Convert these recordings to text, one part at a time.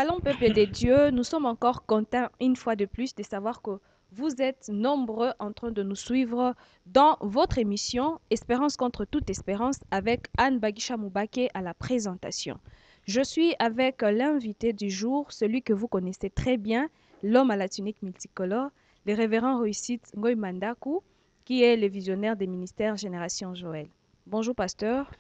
Shalom, peuple de Dieu. Nous sommes encore contents une fois de plus de savoir que vous êtes nombreux en train de nous suivre dans votre émission Espérance contre toute espérance avec Anne Bagisha Moubake à la présentation. Je suis avec l'invité du jour, celui que vous connaissez très bien, l'homme à la tunique multicolore, le révérend Réussite Ngoy Mandaku, qui est le visionnaire des ministères Génération Joël. Bonjour, pasteur.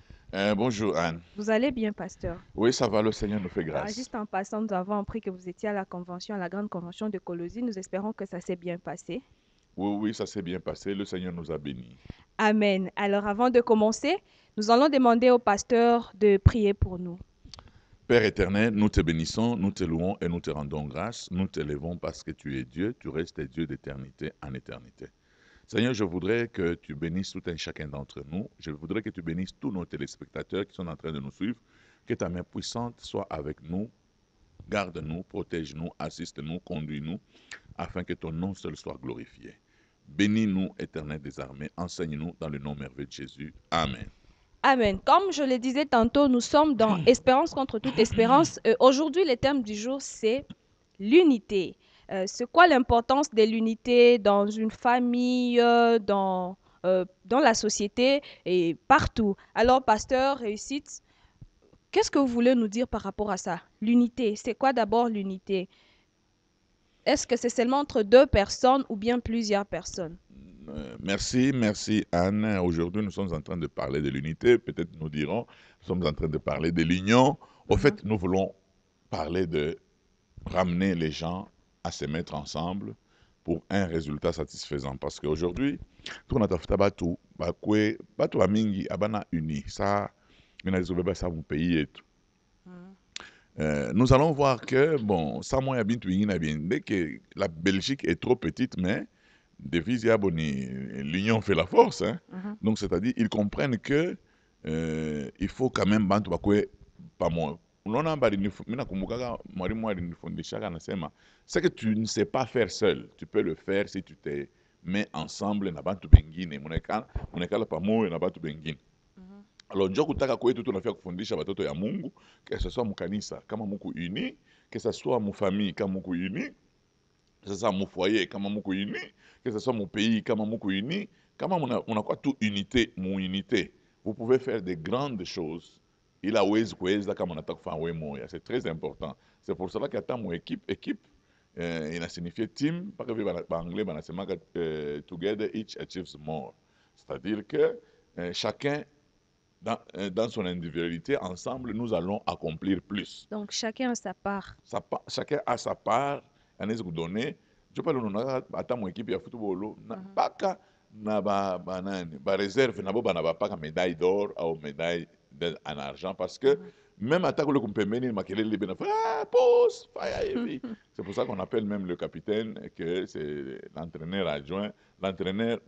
Bonjour Anne. Vous allez bien, pasteur? Oui, ça va, le Seigneur nous fait Ah, grâce. juste en passant, nous avons appris que vous étiez à la convention, à la grande convention de Colosie. Nous espérons que ça s'est bien passé. Oui, oui, ça s'est bien passé, le Seigneur nous a bénis. Amen. Alors, avant de commencer, nous allons demander au pasteur de prier pour nous. Père éternel, nous te bénissons, nous te louons et nous te rendons grâce. Nous t'élèvons parce que tu es Dieu, tu restes Dieu d'éternité en éternité. Seigneur, je voudrais que tu bénisses tout un chacun d'entre nous. Je voudrais que tu bénisses tous nos téléspectateurs qui sont en train de nous suivre. Que ta main puissante soit avec nous. Garde-nous, protège-nous, assiste-nous, conduis-nous, afin que ton nom seul soit glorifié. Bénis-nous, éternel des armées, enseigne-nous dans le nom merveilleux de Jésus. Amen. Amen. Comme je le disais tantôt, nous sommes dans Espérance contre toute espérance. Aujourd'hui, le thème du jour, c'est l'unité. C'est quoi l'importance de l'unité dans une famille, dans la société et partout? Alors, pasteur, réussite, qu'est-ce que vous voulez nous dire par rapport à ça? L'unité, c'est quoi d'abord l'unité? Est-ce que c'est seulement entre deux personnes ou bien plusieurs personnes? Merci Anne. Aujourd'hui, nous sommes en train de parler de l'unité. Peut-être nous dirons, nous sommes en train de parler de l'union. Au fait, nous voulons parler de ramener les gens à se mettre ensemble pour un résultat satisfaisant. Parce qu'aujourd'hui, tout le monde batu mingi abana uni. Ça, ça mon pays et tout. Nous allons voir que, bon, ça moi bien, dès que la Belgique est trop petite, mais devise l'union fait la force. Hein? Mhm. Donc, c'est-à-dire, ils comprennent que il faut quand même bantu bakwe pamoja. Unaona habari mimi nakumbukaka mwalimu alinifundishaga anasema c'est que tu ne sais pas faire seul, tu peux le faire si tu te mets ensemble na bantu bengine, munekala pamoja na bantu bengine. Mhm. Alors njo kutaka kwetu tunafia kufundisha watoto ya Mungu, que ce soit mukanisa kama muku uni, que ce soit mu famille kama muku uni, que ce soit mon foyer kama muku uni, que ce soit mon pays kama muku uni, kama munakuwa tu unité, mon unité, vous pouvez faire de grandes choses. Il a wezi kuweza kama unataka kufanya wewe moya, c'est très important. C'est pour cela qu'attend mon équipe il a signifié team, parce que en anglais banasemaka together each achieves more. C'est-à-dire que chacun dans son individualité, ensemble, nous allons accomplir plus. Donc, chacun a sa part. Chacun a sa part, anaweza kudonner. Je parle de hata mu équipe ya football na paka na ba réserve na bo bana ba paka médaille d'or ou médaille en argent parce que même attaque le kumpembeni makelele bena pousse fire heavy. C'est pour ça qu'on appelle même le capitaine que c'est l'entraîneur adjoint, l'entraîneur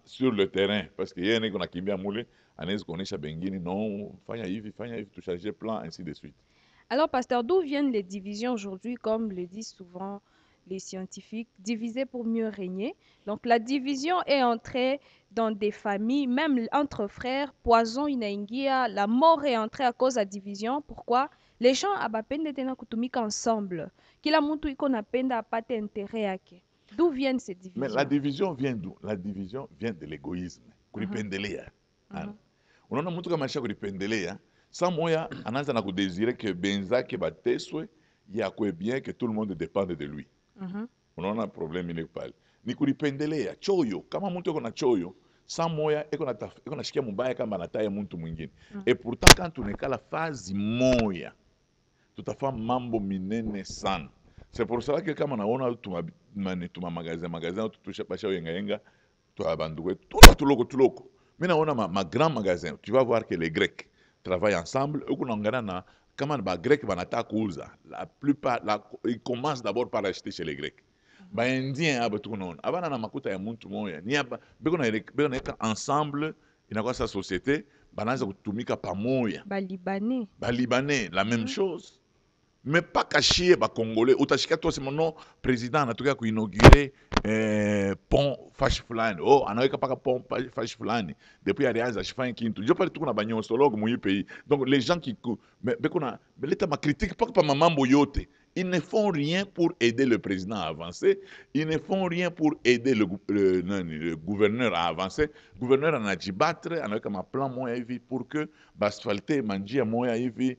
sur le terrain parce que yeye niko nakimbia mule anaweza kuonesha bengine non fanya hivi tu charger plan ainsi de suite. Alors, pasteur, d'où viennent les divisions aujourd'hui, comme le disent souvent les scientifiques, diviser pour mieux régner? Donc, la division est entrée dans des familles, même entre frères, poison inaingia, la mort est entrée à cause de la division. Pourquoi? Les gens abapende tena kutumika ensemble. Kila mtu iko napenda apate intérêt yake. D'où viennent ces Mais la divisions? division vient d'où? La division vient de l'égoïsme. Kulipendelea. Unaona mtu kama asha kulipendelea, saa moya anaanza na kudesire que benzake bateswe yakwe bien que tout le monde dépende de lui. Unaona problème ile pale. Ni kulipendelea choyo. Kama mtu yuko na choyo, saa moya iko nashikia mubaya kama anataya mtu mwingine. Et pourtant quand tunekala fazi moya, tutafaa mambo minene sana. C'est pour cela que kama naona tuma magasin tutusha basha yenga toi bandoué tuloko. Mais naona ma grand magasin, tu vas voir que les Grecs travaillent ensemble. Ukunangana na kama ba Grecs banataka kuuza. La plupart ils commencent d'abord par acheter chez les Grecs. Ba Indien abatukunaona. Abana na makuta ya muntu moya. Ni aba beko na ensemble inakuwa sa société banaanza kutumika pamoja. Ba Libanais, la même chose. Mais pas caché ba congolais utashika toi c'est mon nom président anatoka kuinaugurer pont fash fulani anaweka paka pont fash fulani depuis alianza shifanya kintu je parle tuko na banyosologue mu pays donc les gens qui mais beko na beleta ma critique pas mambo yote Ils ne font rien pour aider le président à avancer. Ils ne font rien pour aider le gouverneur à avancer. Le gouverneur en a dit battre, en a comme un plan moyen pour que l'asphalte mangia moya hivi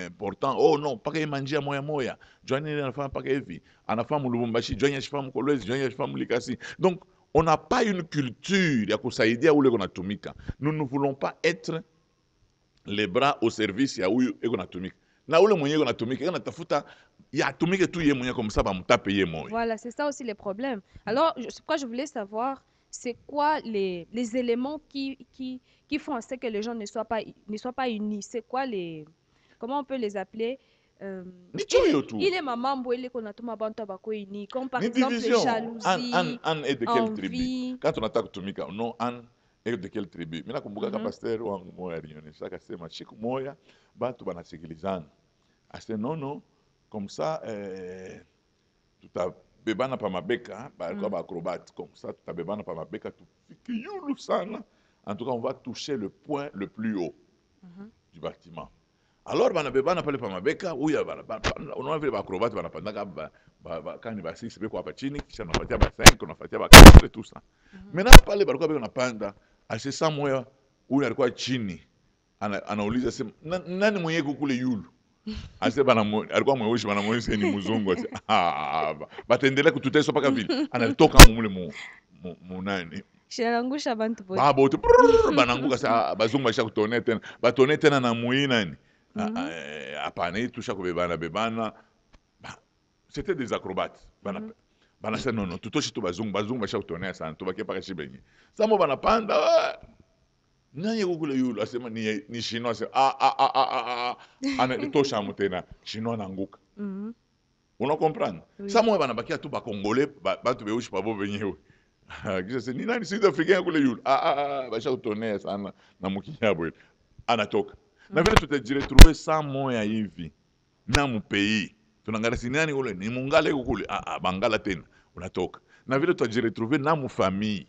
important. Oh non, pas que mangia moya moya. Joignez la femme pas que hivi. En a femme Lubumbashi, joignez la femme Kolwezi, joignez la femme Likasi. Donc on n'a pas une culture ya kusaidia ule kunatumika. Nous ne voulons pas être les bras au service ya huyu eko natumika. Na ule mwenye eko natumika, eko natafuta ya atumike tu ye mwenye comme ça bamutape ye moya. Voilà, c'est ça aussi les problèmes. Alors, je voulais savoir, c'est quoi les éléments qui font en sorte que les gens ne soient pas unis? C'est quoi comment on peut les appeler? Ni choyo tu. Il est maman mbouele qu'on a tout ma bande tabako uni, comme par Ni exemple les division. jalousies, An est de quelle tribu? envie. Quand on attaque Tumika, non, An est de quelle tribu? Mina kumbuka ka pasteur wangu moya alionyesha akasema siku moya batu banasikilizana. Ase non, comme ça tutabebana pa mabeka, balikuwa ba acrobate comme ça tutabebana pa mabeka tufike yulu sana. En tout cas, on va toucher le point le plus haut du bâtiment. Alors banabebana pale pa mabeka, uya unaona vile ba acrobate banapandaka kani ba 6 beko hapa chini kisha unafuatia ba 5 unafuatia ba 4 tout ça. Maintenant pale balikuwa beko napanda, ase saa moya huyu alikuwa chini anauliza sema nani mwenye kule yulu? Ase alikuwa mweusi banamuonyesha ni mzungu ase batendelea kututeswa paka vile analitoka mumule mu nani Shinangusha bantu bote. babo tu bananguka sa bazungu basha kutonea tena batone tena na mui nani hapana hii tusha kubebana bebana c'était des acrobates bana sasa non tutoshi tu bazungu basha kutonea sana tubakie paka shibenye samo banapanda nani kukule yulu asema ni chinois anatosha mtena chinois nanguka una comprendre samo banabakia tu ba congolais batu beushi pabo benyewe kisha se ni nani sud africain kule yulu basha kutonea sana na mukinyabo anatoka na vile tutajiretrouver saa moya hivi na mpei tunangalia si nani kule ni mungale kule bangala tena unatoka na vile tutajiretrouver na mfamille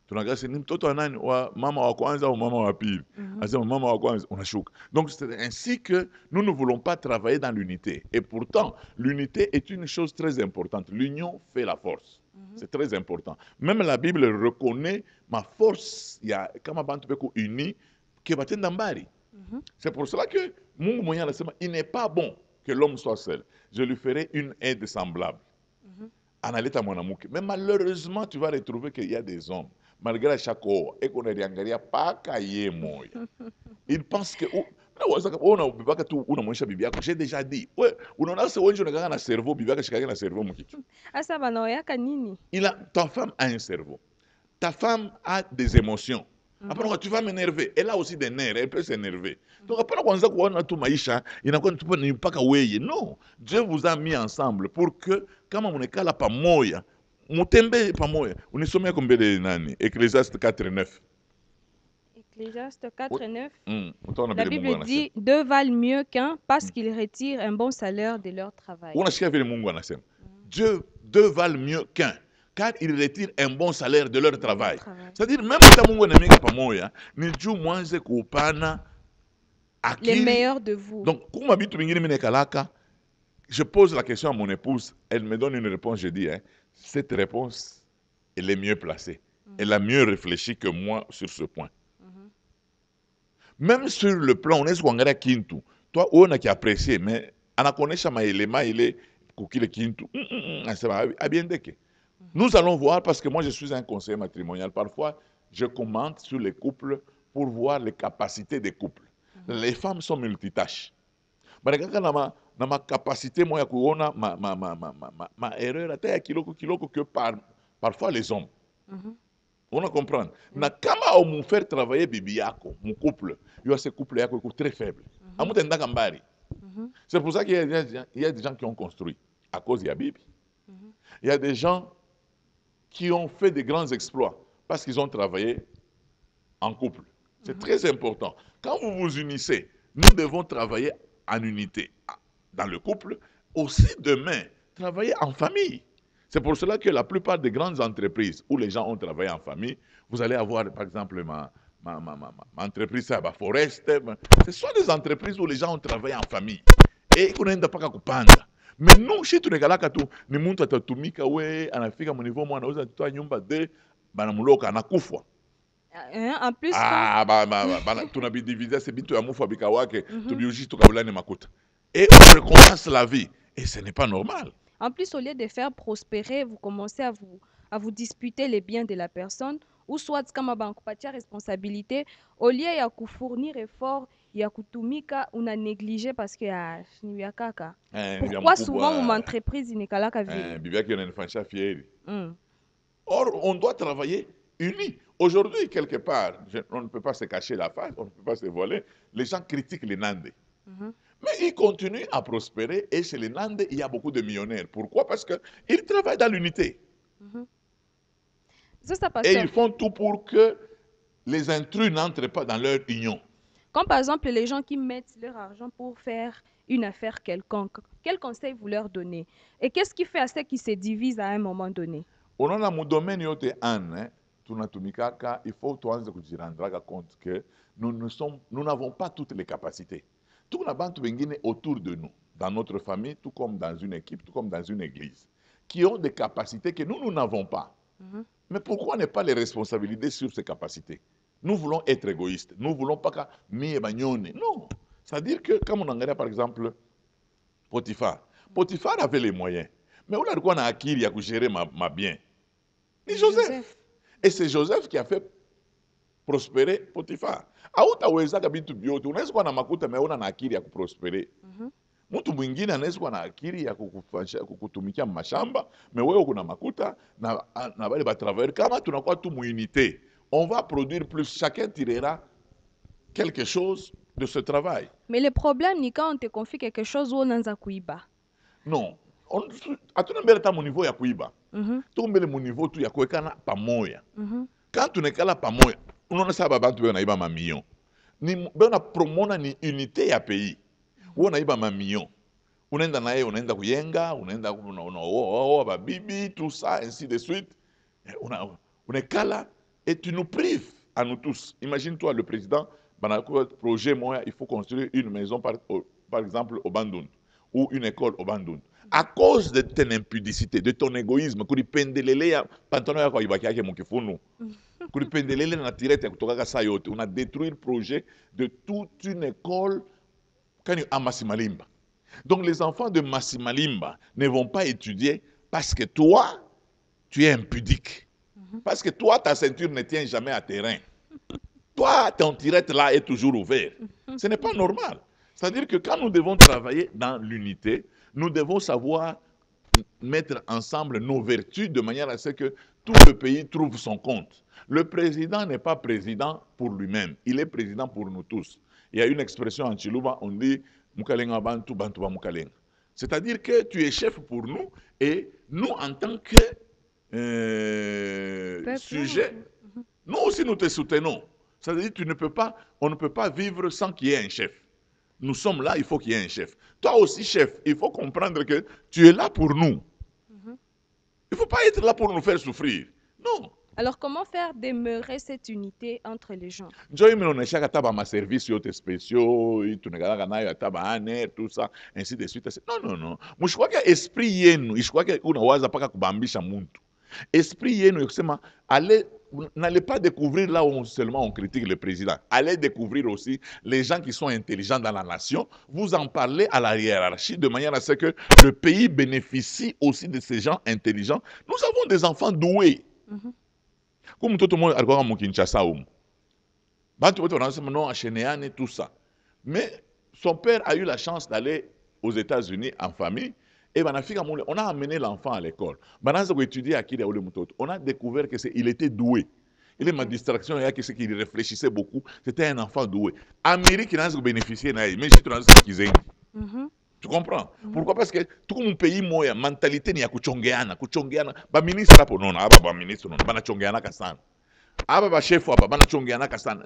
tunangalia si ni mtoto wa nani wa mama wa kwanza au mama wa pili asema mama wa kwanza unashuka donc c'est ainsi que nous ne voulons pas travailler dans l'unité et pourtant l'unité est une chose très importante. L'union fait la force. C'est très important. Même la Bible reconnaît ma force ya kama bantu beko uni ke batenda mbali. C'est pour cela que Mungu mwenye anasema il n'est pas bon que l'homme soit seul. Je lui ferai une aide semblable. Analeta mwanamke. Mais malheureusement, tu vas retrouver qu'il y a des hommes, malgré chaque hour, et qu'on a riangaria paka ye moya. Ils pensent que j'ai déjà dit. Ouais, unaona se wengi unakaa na cerveau bibi yake shikaga na cerveau mkichwa. Asa banaoyaka nini? Ta femme a un cerveau. Ta femme a des émotions. Après, quand tu vas m'énerver, elle a aussi des nerfs, elle peut s'énerver. Donc, après, quand on a tout maïcha, il n'a pas qu'à ouer. Non, Dieu vous a mis ensemble pour que, quand on est là, pas moya, mutembe pas moya. On est sommet comme de nani. Ecclésiaste 4:9. Ecclésiaste 4:9. La Bible dit deux valent mieux qu'un parce qu'ils retirent un bon salaire de leur travail. On a cherché le Mungu anasema. Deux valent mieux qu'un. Car ils retirent un bon salaire de leur travail. C'est-à-dire, même si Mungu anamika pamoja, ni juu mwanze kupana akili. Les meilleurs de vous. Donc, kuma bitu bingine mine kalaka, je pose la question à mon épouse, elle me donne une réponse, je dis, cette réponse, elle est mieux placée. Elle a mieux réfléchi que moi sur ce point. Même sur le plan, on est sur Wangara Kintu. Toi, on a qui apprécié, mais on a connu ça, il est Koukile Kintu. Bien deke. Nous allons voir, parce que moi je suis un conseiller matrimonial, parfois je commente sur les couples pour voir les capacités des couples. Les femmes sont multitâches. Dans ma capacité, moi, ma erreur, kiloko que parfois les hommes. On a compris. Na kama au mon faire travailler bibi yako, mon couple, il y a ce couple yako très faible. C'est pour ça qu'il y a des gens qui ont construit à cause de la Bible. Il y a des gens qui ont fait de grands exploits parce qu'ils ont travaillé en couple. C'est très important. Quand vous vous unissez, nous devons travailler en unité dans le couple. Aussi demain, travailler en famille. C'est pour cela que la plupart des grandes entreprises où les gens ont travaillé en famille, vous allez avoir par exemple ma entreprise à Forest. Ce sont des entreprises où les gens ont travaillé en famille. kunaenda mpaka kupanda. Mais nous shi tunekalaka tu ni muntu atatumika we anafika mu niveau mwana anauza toa nyumba de banamuloka anakufa. En plus, quand... Tunabidiviser c'est bitu ya mufa bika wake tubiuji tukabulani makuta. Et on recommence la vie et ce n'est pas normal. En plus, au lieu de faire prospérer, vous commencez à vous disputer les biens de la personne, ou soit kama bankupatia responsabilité, au lieu ya fournir effort, ya kutumika, una négligé parce que ni ya kaka. Pourquoi souvent mon entreprise inekalaka vile? Bibia qui on fieri. Or, on doit travailler unis. Aujourd'hui, quelque part, on ne peut pas se cacher la face, on ne peut pas se voler. Les gens critiquent les Nandés. Mais ils continuent à prospérer et chez les Nandés, il y a beaucoup de millionnaires. Pourquoi? Parce qu'ils travaillent dans l'unité. Et ils font tout pour que les intrus n'entrent pas dans leur union. Comme par exemple les gens qui mettent leur argent pour faire une affaire quelconque, quel conseil vous leur donnez? Et qu'est-ce qui fait à ceux qui se divisent à un moment donné? On a un domaine yote ane, tunatumikaka, il faut tuanze kujirandra compte que nous n'avons pas toutes les capacités. Tout le monde wengine autour de nous, dans notre famille, tout comme dans une équipe, tout comme dans une église, qui ont des capacités que nous n'avons pas. Mais pourquoi ne pas les responsabiliser sur ces capacités? Nous voulons être égoïstes. Nous ne voulons pas que mie bagnone. Non. C'est-à-dire que, comme on en regarde par exemple, Potiphar. Potiphar avait les moyens. Mais on a de quoi on a acquis, il y a gérer ma bien. Ni Joseph. Et c'est Joseph qui a fait prospérer Potiphar. Hautaweza kabitu biote. Unaweza kuwa na makuta mais una na akili ya kuprospere. Mtu mwingine anaweza kuwa na akili ya kukutumikia mashamba, mais wewe kuna makuta na bale ba travailler kama tunakuwa tu muunité. On va produire plus, chacun tirera quelque chose de ce travail. Mais le problème ni quand on te confie quelque chose où on a kuiba. Non. Atunambele ta mu niveau ya kuiba. Tumbele mu niveau tu ya kuwekana pamoja. Quand tunekala pamoja, unaona saba bantu bana iba mamillion. Ni bana promona ni unité ya pays. Uona iba mamillion. Unaenda naye unaenda kuyenga, unaenda unaoa babibi, tout ça ainsi de suite. Unekala et tu nous prives à nous tous. Imagine-toi le président, projet moi, il faut construire une maison par exemple au Bandung ou une école au Bandung. À cause de ton impudicité, de ton égoïsme, kuri pendelele ya pantalon yako ibaki yake mukifunu. Kuri pendelele na tirette kutoka sa yote, on a détruit le projet de toute une école à Massimalimba. Donc les enfants de Massimalimba ne vont pas étudier parce que toi, tu es impudique. Parce que toi, ta ceinture ne tient jamais à terrain. Toi, ton tirette là est toujours ouvert. Ce n'est pas normal. C'est-à-dire que quand nous devons travailler dans l'unité, nous devons savoir mettre ensemble nos vertus de manière à ce que tout le pays trouve son compte. Le président n'est pas président pour lui-même, il est président pour nous tous. Il y a une expression en Chiluba, on dit Mukalenga Bantu, Bantu Mukalenga. C'est-à-dire que tu es chef pour nous et nous, en tant que sujet, nous aussi nous te soutenons. C'est-à-dire que on ne peut pas vivre sans qu'il y ait un chef. Nous sommes là, il faut qu'il y ait un chef. Toi aussi, chef, il faut comprendre que tu es là pour nous. Il ne faut pas être là pour nous faire souffrir. Non. Alors, comment faire demeurer cette unité entre les gens? Joy me on chaque taba ma service spéciaux, tout ça, ainsi de suite. Non. Moi, je crois que esprit yenu, je crois que unawaza paka kubambisha muntu. Esprit yenu, n'allez pas découvrir là où seulement on critique le président. Allez découvrir aussi les gens qui sont intelligents dans la nation. Vous en parlez à la hiérarchie de manière à ce que le pays bénéficie aussi de ces gens intelligents. Nous avons des enfants doués. Comme tout le monde a dit, Kinshasa, tout ça. Mais son père a eu la chance d'aller aux États-Unis en famille. Et on a amené l'enfant à l'école. On a découvert qu'il était doué. Il est ma distraction, qu'il réfléchissait beaucoup. C'était un enfant doué. Amérique n'a pas bénéficié, mais si tu as tu comprends? Pourquoi? Parce que tout mon pays, la mentalité n'est pas kuchongeana. Ba ministre là pour non, ba ministre non, ba na chongeana kasana. Ba chef wa ba na chongeana kasana.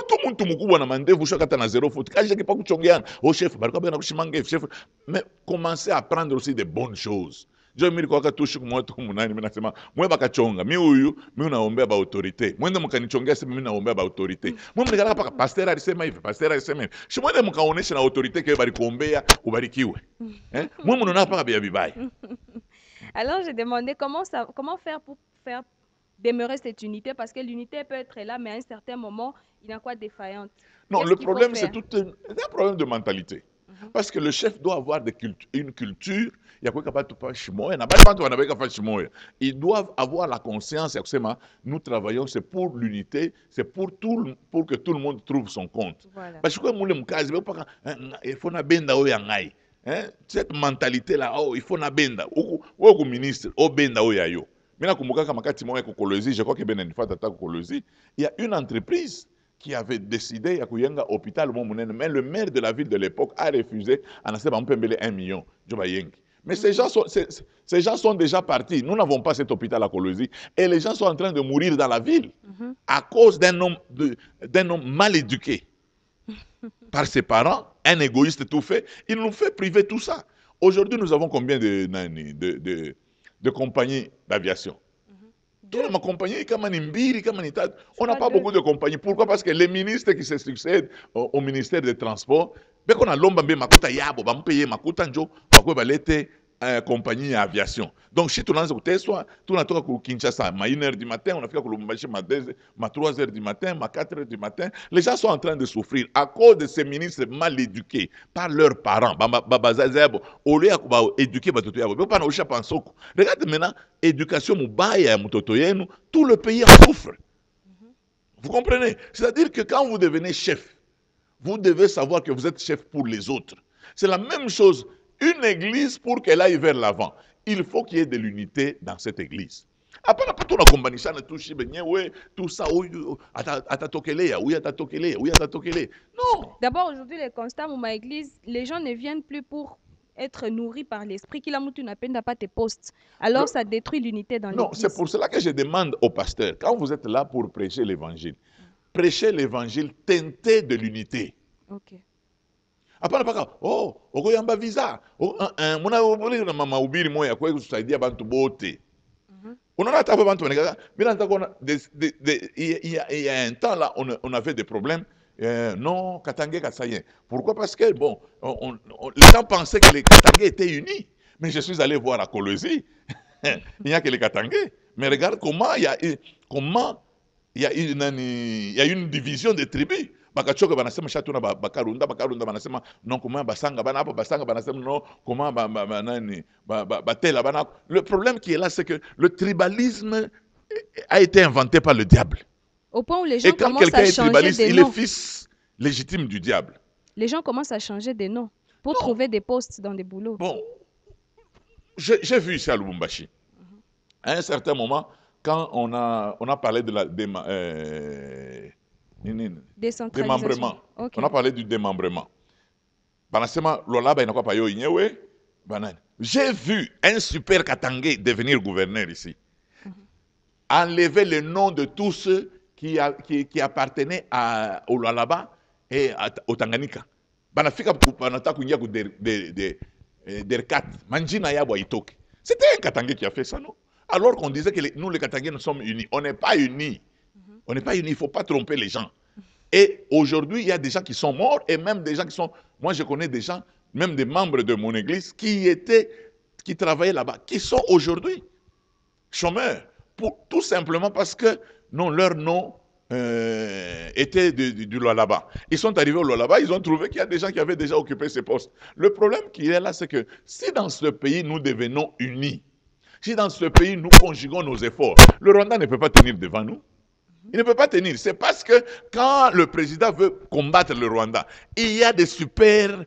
Tout le monde mukubwa na mandevu shaka na zéro faute. Kaje ki pa kuchongeana. Oh chef, ba ko ba na kushimanga chef. Mais commencez à apprendre aussi des bonnes choses. jo miri kwa katushu kumoto kumunani mimi nasema mwe bakachonga mi huyu mimi naombea ba autorite mwende mkanichongea sema mimi naombea ba autorite mwe mnikala paka pastor alisema hivi pastor alisema hivi si mwende mkaonesha na autorite ke bari kuombea ubarikiwe mwe mnaona paka bia bibaya. Alors, j'ai demandé comment faire pour faire demeurer cette unité, parce que l'unité peut être là, mais à un certain moment, il y a quoi défaillante. Non, le problème, c'est un problème de mentalité. Parce que le chef doit avoir une culture, ils doivent avoir la conscience, nous travaillons, c'est pour l'unité, c'est pour que tout le monde trouve son compte. Voilà. Parce que il faut cette mentalité-là, oh, il faut na benda. Ou ministre, oh benda oh yayo. Maintenant, je crois que il y a une entreprise qui avait décidé à kuyenga hôpital mais le maire de la ville de l'époque a refusé à nasser 1 million. Mais ces gens sont déjà partis. Nous n'avons pas cet hôpital à Kolosi et les gens sont en train de mourir dans la ville à cause d'un homme mal éduqué par ses parents, un égoïste tout fait. Il nous fait priver tout ça. Aujourd'hui, nous avons combien de compagnies d'aviation? Ma compagnie, on n'a pas beaucoup de compagnies. Pourquoi? Parce que les ministres qui se succèdent au ministère des Transports, on a l'homme qui compagnie d'aviation. Donc, si tu as Kinshasa, à 1h du matin, on a fait à 3h du matin, à 4h du matin. Les gens sont en train de souffrir à cause de ces ministres mal éduqués par leurs parents. Au lieu d'éduquer, regarde maintenant, éducation, tout le pays en souffre. Vous comprenez? C'est-à-dire que quand vous devenez chef, vous devez savoir que vous êtes chef pour les autres. C'est la même chose. Une église, pour qu'elle aille vers l'avant, il faut qu'il y ait de l'unité dans cette église. Après, tout ça, non. D'abord, aujourd'hui, le constat, ma église, les gens ne viennent plus pour être nourris par l'esprit, qu'il a moutu n'a pas tes postes. Alors, ça détruit l'unité dans l'église. Non, c'est pour cela que je demande au pasteur, quand vous êtes là pour prêcher l'évangile, prêchez l'évangile teinté de l'unité. Ok. Hapana paka okoyamba visa muna mama ubiri moya kwa kusaidia bantu bote. Unaona hata hapa bantu waneka bila nitakuona il y a un temps là on avait des problèmes non Katangé Kassayen. Pourquoi? Parce que bon les gens pensaient que les Katangé étaient unis, mais je suis allé voir à Kolosi. Il n'y a que les Katangé, mais regarde comment il y a une division des tribus. Bakachoka banasema shatuna bakarunda banasema non comment basanga bana hapo basanga banasema non comment batela bana. Le problème qui est là, c'est que le tribalisme a été inventé par le diable. Au point où les gens commencent à changer des noms. Et quand quelqu'un est tribaliste, il est fils légitime du diable. Les gens commencent à changer des noms pour trouver des postes dans des boulots. Bon, j'ai vu ici à Lubumbashi. À un certain moment, quand on a parlé de la démembrement. Okay. On a parlé du démembrement. J'ai vu un super Katangé devenir gouverneur ici. Enlever le nom de tous ceux qui appartenaient au Lualaba et au Tanganyika. C'était un Katangé qui a fait ça, non? Alors qu'on disait que nous, les Katangés, nous sommes unis. On n'est pas unis. On n'est pas unis, il ne faut pas tromper les gens. Et aujourd'hui, il y a des gens qui sont morts et même des gens qui sont... Moi, je connais des gens, même des membres de mon église, qui travaillaient là-bas, qui sont aujourd'hui chômeurs. Tout simplement parce que leur nom était du Lualaba. Ils sont arrivés au Lualaba, ils ont trouvé qu'il y a des gens qui avaient déjà occupé ces postes. Le problème qui est là, c'est que si dans ce pays, nous devenons unis, si dans ce pays, nous conjuguons nos efforts, le Rwanda ne peut pas tenir devant nous. Il ne peut pas tenir. C'est parce que quand le président veut combattre le Rwanda, il y a des superman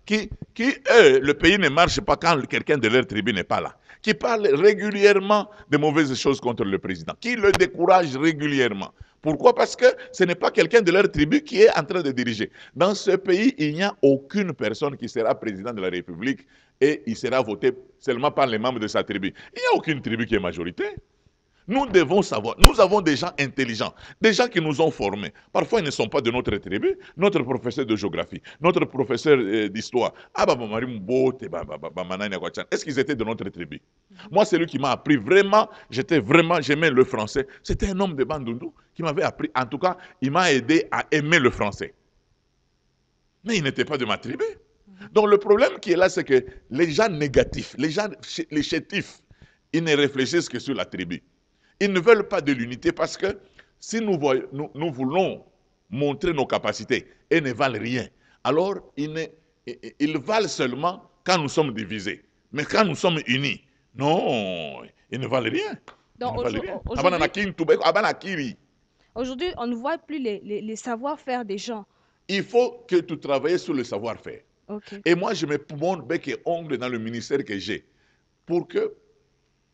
qui eux, le pays ne marche pas quand quelqu'un de leur tribu n'est pas là, qui parlent régulièrement de mauvaises choses contre le président, qui le découragent régulièrement. Pourquoi? Parce que ce n'est pas quelqu'un de leur tribu qui est en train de diriger. Dans ce pays, il n'y a aucune personne qui sera président de la République et il sera voté seulement par les membres de sa tribu. Il n'y a aucune tribu qui est majoritaire. Nous devons savoir. Nous avons des gens intelligents, des gens qui nous ont formés. Parfois, ils ne sont pas de notre tribu. Notre professeur de géographie, notre professeur d'histoire. Est-ce qu'ils étaient de notre tribu? Moi, c'est lui qui m'a appris vraiment. J'aimais le français. C'était un homme de Bandundu qui m'avait appris. En tout cas, il m'a aidé à aimer le français. Mais il n'était pas de ma tribu. Donc, le problème qui est là, c'est que les gens négatifs, les chétifs, ils ne réfléchissent que sur la tribu. Ils ne veulent pas de l'unité parce que si nous voulons montrer nos capacités et ne valent rien, alors ils valent seulement quand nous sommes divisés. Mais quand nous sommes unis, non, ils ne valent rien. Donc aujourd'hui, aujourd'hui, on ne voit plus les savoir-faire des gens. Il faut que tu travailles sur le savoir-faire. Okay. Et moi, je me montre bec et ongle dans le ministère que j'ai pour que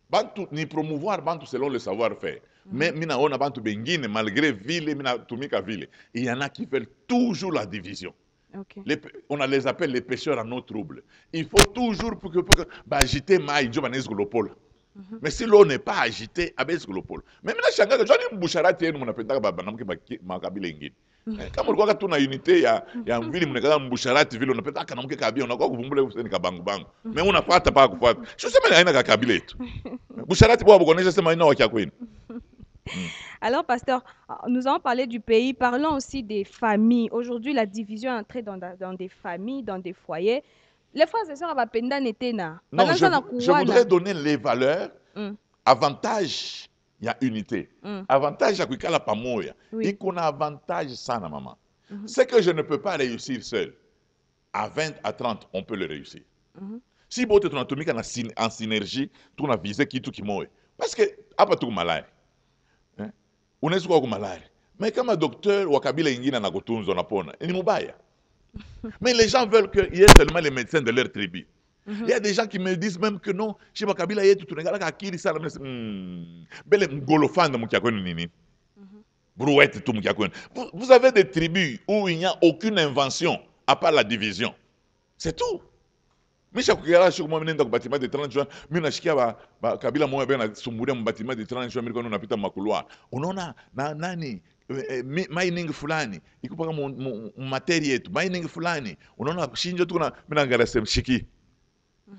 bantu ni promouvoir bantu selon le savoir-faire. Mais mina on a bantu bengine malgré ville mina tumika ville. Il y en a qui veulent toujours la division. Okay. On les appelle les pêcheurs en eau trouble. Il faut toujours pour que agiter maï jobanes glopol. Mais si l'eau n'est pas agitée, abès glopol. Mais mina changa que Johnny Boucharati nous appelle banam ki makabile ngine. Kama ulikuwa tuna unité ya mvili mnekala mbusharati vile unapenda kanamke kabila unakuwa kuvumbule useni kabangu bangu. Mais unafuata pa kufuata. Sio sema haina kabila yetu. Busharati bwa bukonesha sema ina wakia kwenu. Alors, pasteur, nous avons parlé du pays, parlons aussi des familles. Aujourd'hui, la division est entrée dans des familles, dans des foyers. Les frères et sœurs, non, je voudrais donner les valeurs, avantages. Il y a unité. Avantage à kuikala pamoya. Il y a avantage sana maman. C'est que je ne peux pas réussir seul. À 20 à 30, on peut le réussir. Si vous êtes en synergie, tu as visé qui tout qui moye. Parce que apa tu malade. On est quoi malade. Mais comme un docteur ou kabila ingina na kutunzo na pona, ni mubaya. Mais les gens veulent qu'il y ait seulement les médecins de leur tribu. Il y a des gens qui me disent même que non, chez Makabila yetu tunengala akili sana bele mgolofanda mkiakwenu nini. Brouette tout mkiakwenu. Vous avez des tribus où il n'y a aucune invention à part la division. C'est tout. Misha kukigala shuku mwa minenda kubatima de 30 jours, mina shikia ba kabila moya bena sumburia mbatima de 30 jours miriko unapita makulwa. Unaona na nani mining fulani ikupaka materi yetu mining fulani unaona shinjo tu na mina ngara semshiki.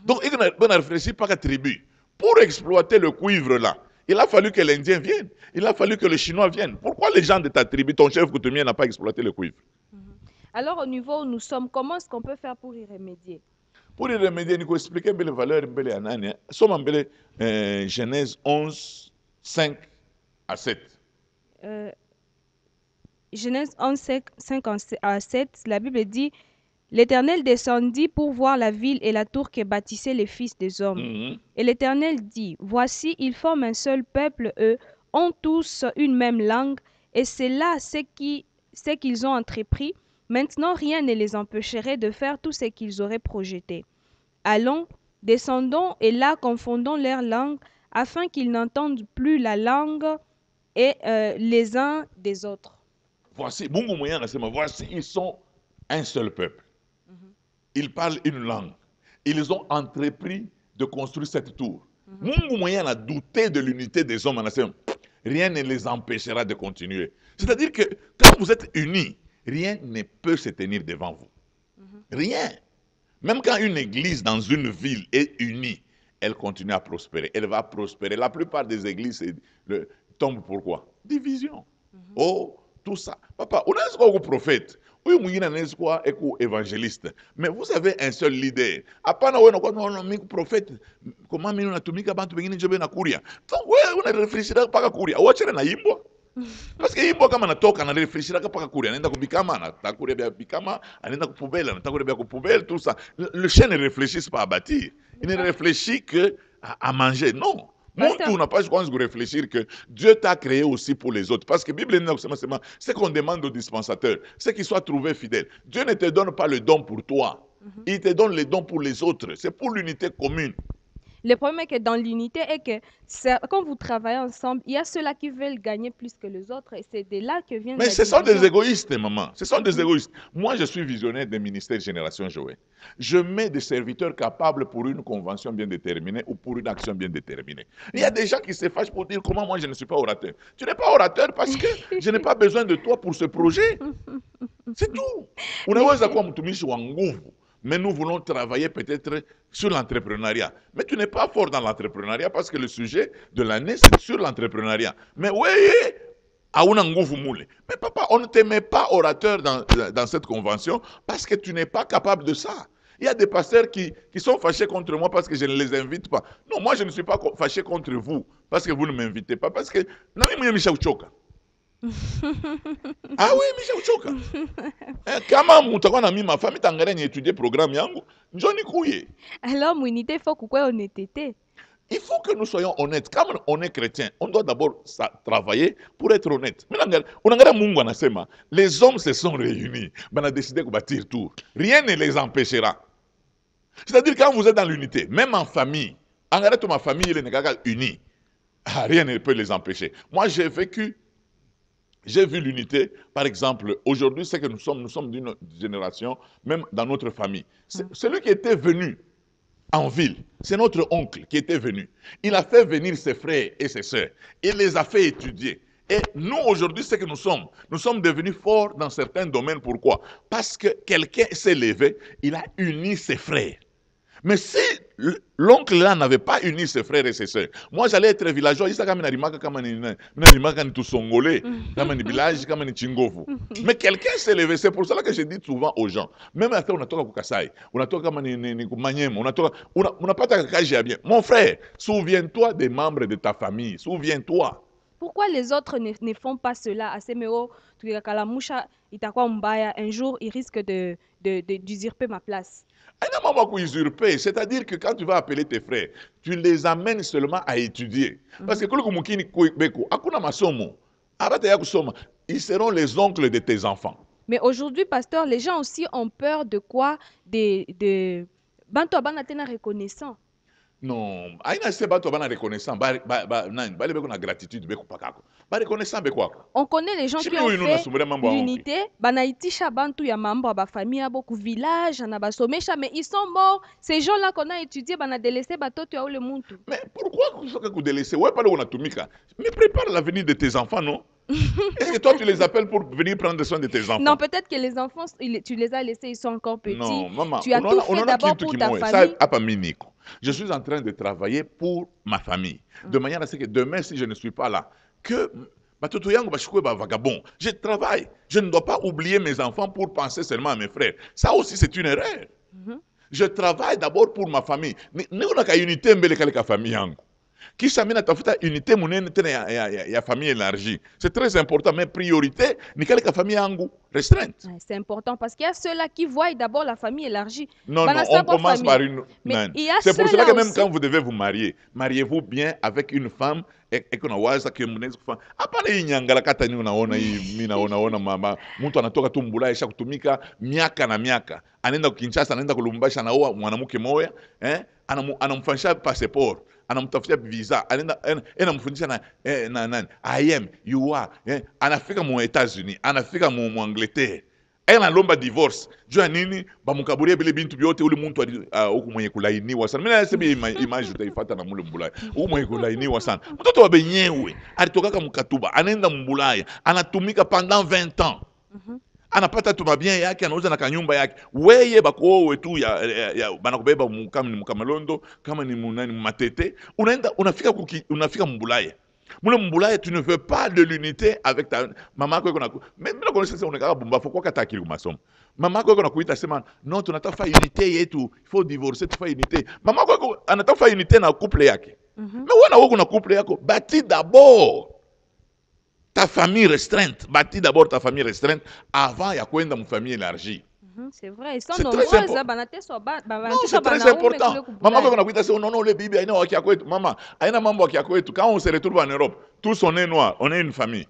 Donc, on a réfléchi par la tribu. Pour exploiter le cuivre là, il a fallu que l'Indien vienne. Il a fallu que le Chinois vienne. Pourquoi les gens de ta tribu, ton chef coutumier, n'a pas exploité le cuivre? Alors, au niveau où nous sommes, comment est-ce qu'on peut faire pour y remédier? Pour y remédier, il faut expliquer les valeurs de Anania. Nous sommes en Genèse 11, 5 à 7. Genèse 11, 5 à 7, la Bible dit: L'Éternel descendit pour voir la ville et la tour que bâtissaient les fils des hommes. Et l'Éternel dit: Voici, ils forment un seul peuple, eux, ont tous une même langue, et c'est là ce qu'ils ont entrepris. Maintenant, rien ne les empêcherait de faire tout ce qu'ils auraient projeté. Allons, descendons, et là, confondons leurs langues, afin qu'ils n'entendent plus la langue et les uns des autres. Voici, voici, ils sont un seul peuple. Ils parlent une langue. Ils ont entrepris de construire cette tour. Mungu moyen a douté de l'unité des hommes en nation. Rien ne les empêchera de continuer. C'est-à-dire que quand vous êtes unis, rien ne peut se tenir devant vous. Rien. Même quand une église dans une ville est unie, elle continue à prospérer. Elle va prospérer. La plupart des églises tombent pourquoi? Division. Oh, tout ça. Papa, on a un prophète. Oui, évangéliste. Mais vous avez un seul leader. Apana wewe unakuwa prophète. Comment mimi natumika bantu wengine njobe na kuria. Donc wewe unarefreshira paka kuria. Uachane na imbo. Parce que imbo kama natoka na refreshira paka kuria. Anaenda kubikama na takuria bia bikama, anaenda kupubela, na takuria bia kupubela tout ça. Le chien ne réfléchit pas à bâtir. Il ne réfléchit que à manger. Non. On n'a pas besoin de réfléchir que Dieu t'a créé aussi pour les autres. Parce que la Bible c'est qu'on demande aux dispensateurs, c'est qu'ils soient trouvés fidèles. Dieu ne te donne pas le don pour toi. Il te donne le don pour les autres. C'est pour l'unité commune. Le problème est que dans l'unité est que quand vous travaillez ensemble, il y a ceux-là qui veulent gagner plus que les autres et c'est de là que vient Mais la ce sont des division. égoïstes, maman. Ce sont des Mhm. égoïstes. Moi, je suis visionnaire des ministères Génération Joël. Je mets des serviteurs capables pour une convention bien déterminée ou pour une action bien déterminée. Il y a Mhm. des gens qui se fâchent pour dire comment moi je ne suis pas orateur. Tu n'es pas orateur parce que je n'ai pas besoin de toi pour ce projet. C'est tout. Unaweza kuwa mtumishi wa nguvu. Mais nous voulons travailler peut-être sur l'entrepreneuriat. Mais tu n'es pas fort dans l'entrepreneuriat parce que le sujet de l'année, c'est sur l'entrepreneuriat. Mais oui, hauna nguvu mule. Mais papa, on ne te met pas orateur dans cette convention parce que tu n'es pas capable de ça. Il y a des pasteurs qui sont fâchés contre moi parce que je ne les invite pas. Non, moi je ne suis pas fâché contre vous parce que vous ne m'invitez pas. Parce que nami mwenye mishauchoka. Ah oui, mishauchoka. Kama mutakuwa na mimi mafami tangalia nietudie programme yangu, njoni kuye. Alors, mon unité, il faut que honnêteté. Il faut que nous soyons honnêtes. Comme on est chrétien, on doit d'abord travailler pour être honnête. Unangalia Mungu anasema, les hommes se sont réunis, on a décidé de bâtir tout. Rien ne les empêchera. C'est-à-dire quand vous êtes dans l'unité, même en famille, angalia toute ma famille, elle est unie. Rien ne peut les empêcher. Moi, j'ai vu l'unité, par exemple, aujourd'hui, c'est que nous sommes d'une génération, même dans notre famille. Celui qui était venu en ville, c'est notre oncle qui était venu. Il a fait venir ses frères et ses sœurs. Il les a fait étudier. Et nous, aujourd'hui, c'est que nous sommes devenus forts dans certains domaines. Pourquoi? Parce que quelqu'un s'est levé, il a uni ses frères. Mais si l'oncle là n'avait pas uni ses frères et ses sœurs, moi j'allais être villageois, il s'agit de tout songolais, comme village, comme chingovu. Mais quelqu'un s'est levé, c'est pour cela que je dis souvent aux gens, même à on a toka Kasai, on a toka Manyem, on a pas ta bien. Mon frère, souviens-toi des membres de ta famille, souviens-toi. Pourquoi les autres ne font pas cela? Asemeo, Kalamusha, Itakwa Mbaya, un jour, il risque d'usurper ma place. C'est-à-dire que quand tu vas appeler tes frères, tu les amènes seulement à étudier. Parce que ils seront les oncles de tes enfants. Mais aujourd'hui, pasteur, les gens aussi ont peur de quoi? Banto Abanatena reconnaissant. Non, aina se bato bana reconnaissant, bali beko na gratitude beko pakako. Ba reconnaissant beko quoi. On connaît les gens qui ont fait l'unité, banaitisha bantu ya mambo ba famille ya beaucoup village, na ba somesha, mais ils sont morts. Ces gens-là qu'on a étudié, bana délaissé batoto ya ule muntu. Mais pourquoi vous délaissez? Ouais, pas le on a tumika. Mais prépare l'avenir de tes enfants, non? Est-ce que toi, tu les appelles pour venir prendre soin de tes enfants? Non, peut-être que les enfants, tu les as laissés, ils sont encore petits. Non, maman, tu as tout fait d'abord pour ta famille. Je suis en train de travailler pour ma famille. De manière à ce que demain, si je ne suis pas là, que vagabond. Je travaille. Je ne dois pas oublier mes enfants pour penser seulement à mes frères. Ça aussi, c'est une erreur. Je travaille d'abord pour ma famille. Nous avons une unité avec la famille. Kisha mina tafuta unité munene tena ya famille élargie. C'est très important, mais priorité ni kale ka famille yangu restreinte. C'est important parce qu'il y a ceux-là qui voient d'abord la famille élargie. Non, non, on commence par une. C'est pour cela que même quand vous devez vous marier, mariez-vous bien avec une femme et kuna waza que mnaweza kufanya. Hapana hii nyangala kata ni unaona hii mimi naona mama mtu anatoka tu Mbulaya isha kutumika miaka na miaka. Anaenda Kinshasa, anaenda Lubumbashi, anaoa mwanamke moya, anamfanyisha passport. Anamtafutia visa, anamfundisha na IM, you are, anafika mu Etats-Unis, anafika mu Angleterre. Analomba divorce. Jua nini? Bamukaburia bile bintu byote ule muntu huku mwenye kulainiwa sana. Mimi nasema image utaifata na mule Mbulaya. Huku mwenye kulainiwa sana. Mtoto wa benyewe alitokaka mkatuba, anaenda Mbulaya, anatumika pendant 20 ans. Anapata tu mabien yake, anauza na kanyumba yake. Weye bakowe tu ya banakubeba kama ni Mkamalondo, kama ni munani Matete, unafika Mbulaya. Mule Mbulaya, tu ne veux pas de l'unité avec ta maman ko na même la connaissance on est bumba faut quoi kataki ku masomo. Maman ko na kuita sema non tunataka fa unité yetu, il faut divorcer tu fa unité. Maman ko anataka fa unité na couple yake. Mais wana wako na couple yako, bâti d'abord ta famille restreinte, bâtis d'abord ta famille restreinte avant ya kwenda mu famille élargie. C'est vrai, ils sont nombreux. Non, c'est très important. Maman, quand on a dit non, non, les Bibles, aina mambo ya kwetu. Quand on se retrouve en Europe, tous on est noirs, on est une famille.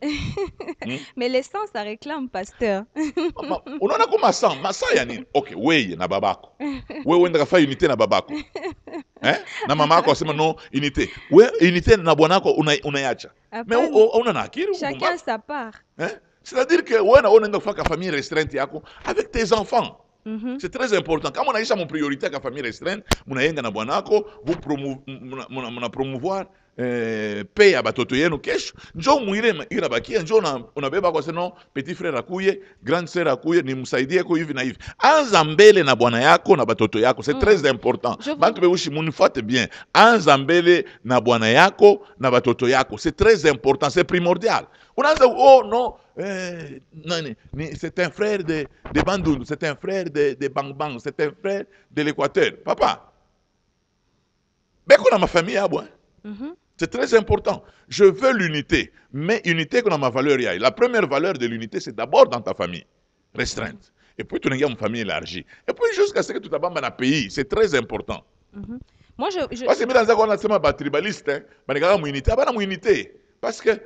Mais les sangs, ça réclame, pasteur. Unaona kwa masa ya nini? Okay, wewe na babako. Wewe uenda kafanya unité na babako. Na mama yako asema no unité. Wewe unité na bwanako unaiacha. Mais una na akili chacun sa part. C'est-à-dire que wewe unaenda kufanya famille restreinte yako avec tes enfants. C'est très important. Kama unaisha mon priorité ka famille restreinte, munayenga na bwanako, vous promouvoir paix ya batoto yenu kesho. Njoo muile inabakia, njoo unabeba kwa seno petit frère akuye, grande sœur akuye, nimsaidie kwa hivi na hivi. Anza mbele na bwana yako na batoto yako, c'est très important. Bantu beushi munifuate bien. Anza mbele na bwana yako na batoto yako, c'est très important, c'est primordial. Unaanza oh non, c'est un frère de Bandundu, c'est un frère de Bang Bang, c'est un frère de l'Équateur. Papa, beko na ma famille à bois. C'est très important. Je veux l'unité, mais unité qu'on a ma valeur. La première valeur de l'unité, c'est d'abord dans ta famille restreinte. Et puis tu n'as une famille élargie. Et puis jusqu'à ce que tu t'abandonnes dans un pays, c'est très important. Moi, parce que dans un tribaliste, unité. Parce que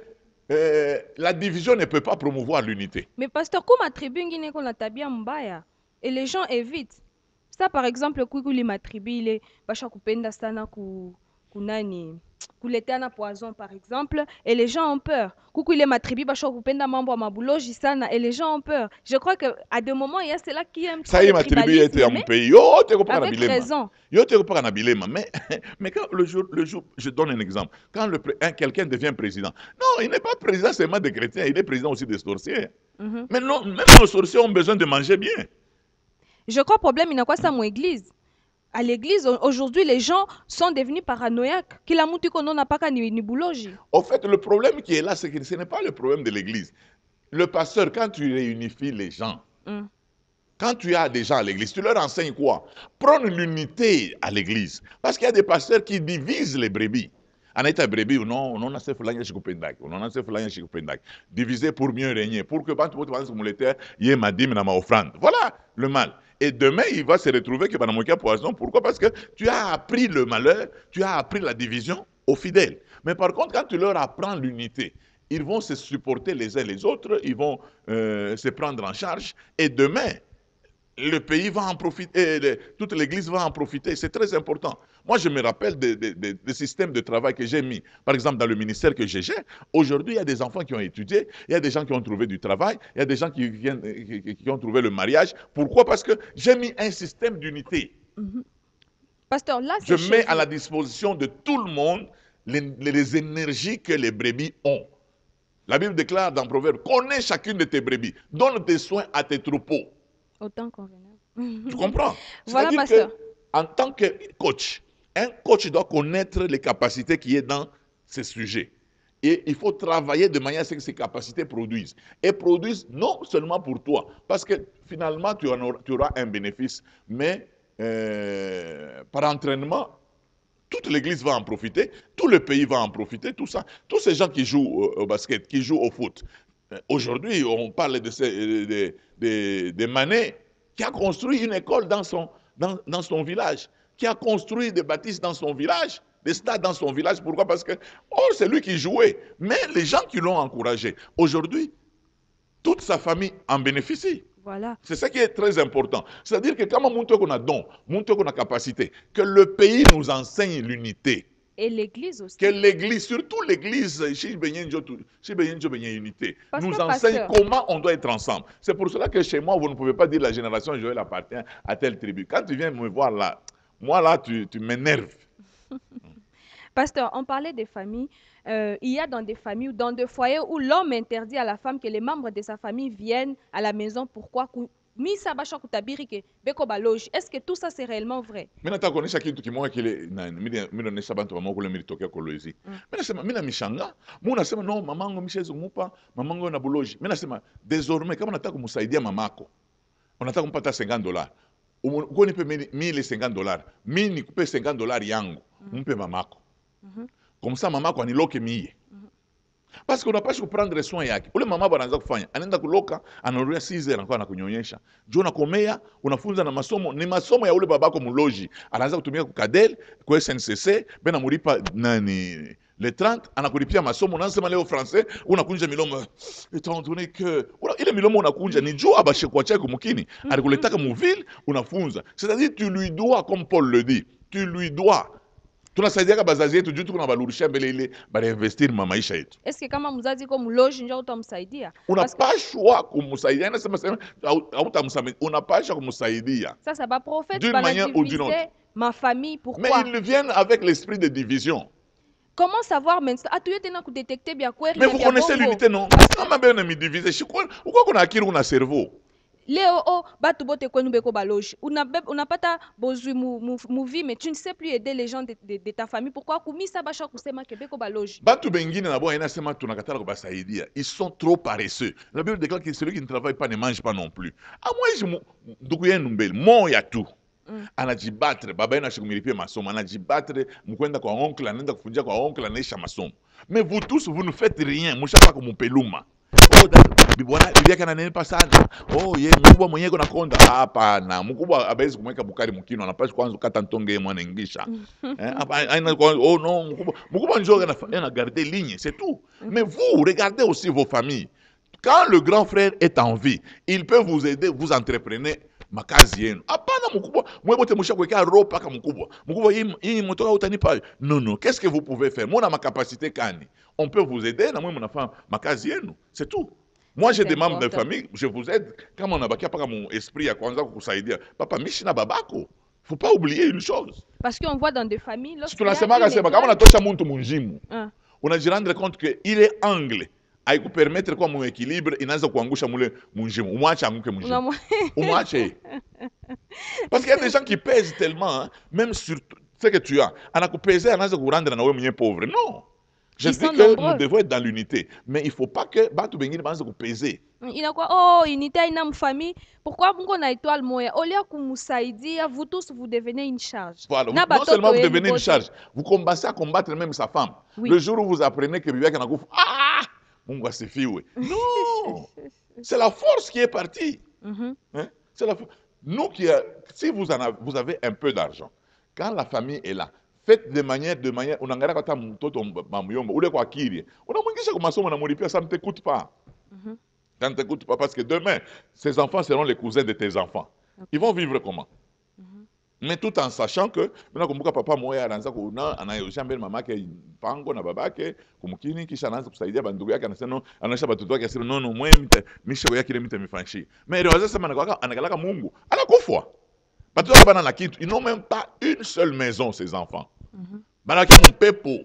la division ne peut pas promouvoir l'unité. Mais pasteur, comme ma tribu, on a tabia mbaya. Et les gens évitent. Ça, par exemple, kui ma tribu, il est bacha kupenda sana kunani. Kuletana poison par exemple et les gens ont peur. Kuku ile matribi basho kupenda mambo mabuloji sana et les gens ont peur. Je crois que à des moments il y a cela qui aime ça y est ma tribu était à mon pays. Yo te comprends avec raison. Yo te comprends na bilema mais quand le jour je donne un exemple. Quand quelqu'un devient président. Non, il n'est pas président seulement des chrétiens, il est président aussi des sorciers. Mais non, même nos sorciers ont besoin de manger bien. Je crois problème il y a quoi ça mon église. À l'église, aujourd'hui, les gens sont devenus paranoïaques. En fait, le problème qui est là, c'est que ce n'est pas le problème de l'église. Le pasteur, quand tu réunifies les gens, quand tu as des gens à l'église, tu leur enseignes quoi? Prendre l'unité à l'église. Parce qu'il y a des pasteurs qui divisent les brebis. Anaita brebis, non, on a diviser pour mieux régner. Pour que quand tu vas y ait ma dîme dans ma offrande. Voilà le mal. Et demain, il va se retrouver que Banamokia poison. Pourquoi? Parce que tu as appris le malheur, tu as appris la division aux fidèles. Mais par contre, quand tu leur apprends l'unité, ils vont se supporter les uns les autres, ils vont se prendre en charge. Et demain, le pays va en profiter, toute l'église va en profiter. C'est très important. Moi, je me rappelle des systèmes de travail que j'ai mis. Par exemple, dans le ministère que j'ai gère, aujourd'hui, il y a des enfants qui ont étudié, il y a des gens qui ont trouvé du travail, il y a des gens qui ont trouvé le mariage. Pourquoi? Parce que j'ai mis un système d'unité. Pasteur, là, je mets à la disposition de tout le monde les énergies que les brebis ont. La Bible déclare dans Proverbe, connais chacune de tes brebis, donne des soins à tes troupeaux. Autant convenable. Tu comprends? Voilà, pasteur. En tant que coach, un coach doit connaître les capacités qui est dans ces sujets. Et il faut travailler de manière à ce que ces capacités produisent. Et produisent non seulement pour toi, parce que finalement tu auras un bénéfice, mais par entraînement, toute l'église va en profiter, tout le pays va en profiter, tout ça. Tous ces gens qui jouent au basket, qui jouent au foot. Aujourd'hui, on parle de Mané, qui a construit une école dans son village, qui a construit des bâtisses dans son village, des stades dans son village. Pourquoi? Parce que c'est lui qui jouait. Mais les gens qui l'ont encouragé, aujourd'hui, toute sa famille en bénéficie. Voilà. C'est ça qui est très important. C'est-à-dire que quand on a don, on a capacité, que le pays nous enseigne l'unité. Et l'église aussi. Que l'église, surtout l'église, nous enseigne comment on doit être ensemble. C'est pour cela que chez moi, vous ne pouvez pas dire la génération Joël appartient à telle tribu. Quand tu viens me voir là, moi là, tu m'énerves. Pasteur, on parlait des familles. Il y a dans des familles ou dans des foyers où l'homme interdit à la femme que les membres de sa famille viennent à la maison. Pourquoi? Est-ce que tout ça c'est réellement vrai? Mina ta kuonesha kitu kimoja kile mimi naonesha bantu wa Mungu militokea Kolwezi. Mimi nasema mimi namishanga. Mungu nasema no mamangu mishezi kumupa mamangu na buloji. Mimi nasema désormais kama unataka kumsaidia mamako, unataka kumpata $50. Uko nipe mimi $50. Mimi nikupe $50 yangu, mpe mamako. Comme ça mamako aniloke mie. Parce qu'on n'a pas prendre soin yake. Ule mama anaanza kufanya, anaenda kuloka, anarudia 6 anakuwa anakunyonyesha. Juu unakomea, unafunza na masomo, ni masomo ya ule babako muloji. Anaanza kutumia kukadel, kwa SNCC, bena mulipa nani Le 30 anakulipia masomo, unasema leo français unakunja milomo, étant donné que ile milomo unakunja ni juu abashe kwa chako mukini alikuletaka muville unafunza, c'est-à-dire tu lui dois, comme Paul le dit, tu lui dois. Tunasaidiaka bazazi yetu juu tuko na balurusha mbele ile bainvestir ma maisha yetu. Eske kama mzazi ko mloji ndio utamsaidia? Unapashwa kumsaidia, nasema hautamsaidia, unapashwa kumsaidia. Sasa ba prophète D'une manière ou d'une autre. ma famille, Mais pourquoi? ils viennent avec l'esprit de division. Comment savoir maintenant? Ah, tu es tena détecter bien quoi? Mais vous connaissez l'unité, non? Kama bien me diviser, pourquoi qu'on a akili una cerveau? Leo batu bote kwenu beko baloji. Unapata bozui vie, mais tu ne sais plus aider les gens de ta famille. Pourquoi kumisa basha kusema ke beko baloji? Batu bengine na bo ina sema tunakatala kubasaidia. Ils sont trop paresseux. La Bible déclare que celui qui ne travaille pas ne mange pas non plus. Ah moi ndugu yenu mbele, moya tu. Anajibatre, baba yenu ashikumilipia masomo, anajibatre mkwenda kwa oncle, anaenda kufunjia kwa oncle, anaisha masomo. Mais vous tous, vous ne faites rien, mushapa kumupeluma. Oh, bibwana bibi yake ananenepa sana. Oh, ye mkubwa mwenyewe kuna konda. Hapana, mkubwa abawezi kumweka bukari mkino, anapaswa kwanza kukata ntonge yeye mwana ingisha. Oh non, mkubwa njoo na garder ligne, c'est tout. Mais vous, regardez aussi vos familles. Quand le grand frère est en vie, il peut vous aider, vous entreprenez makazi yenu. Hapana mkubwa, mwebote musha kuweka ropa kama mkubwa. Mkubwa hii motoka utanipa. Non, non, qu'est-ce que vous pouvez faire? Moi na ma capacité kani. On peut vous aider, na moi mon enfant makazi yenu. C'est tout. Moi j'ai des membres de famille, je vous aide. Kama unabakia paka mon esprit ya kwanza kukusaidia. Papa mishi na babako. Faut pas oublier une chose. Parce qu'on voit dans des familles si tunasemaka sema kama unatosha muntu munjimu. Unajirendre compte que il est anglais. Haikupermettre kwa mu équilibre inaanza kuangusha mule munjimu. Umwache anguke munjimu. Umwache. Parce qu'il y a des gens qui pèsent tellement, hein, même sur ce que tu as. Anakupesa anaanza kurendre na wewe mwenye pauvre. Non. Je dis que nous devons être dans l'unité, mais il ne faut pas que batu bengine banze kupeser. Il a quoi? Oh, unité ina famille. Pourquoi mungo na étoile moya? Au lieu kumusaidia, vous tous vous devenez une charge. Voilà. Non seulement vous devenez une charge, vous commencez à combattre même sa femme. Oui. Le jour où vous apprenez que Bibi Kanakouf, ah, mungo asifiwe. Non, c'est la force qui est partie. Hein? C'est la force. Nous si vous avez un peu d'argent, quand la famille est là, faites de manière, unaangalia kata mtoto mamuyomba, ule kwa akili. Unamwingisha kwa masomo na mulipia, ça ne t'écoute pas. Ça ne t'écoute pas parce que demain, ces enfants seront les cousins de tes enfants. Ils vont vivre comment? Mais tout en sachant que, nakumbuka papa moya anaanza kuona, anayosha mbele mamake pango na babake, kumkini kisha anaanza kusaidia bandugu yake, anasema anaisha batoto yake, asema no mwe misha yake ile mitamifanshi. Mais il va sema anakalaka Mungu, anakufa. Batoto bana na kitu, ils n'ont même pas une seule maison ces enfants. Banaki mon pepo.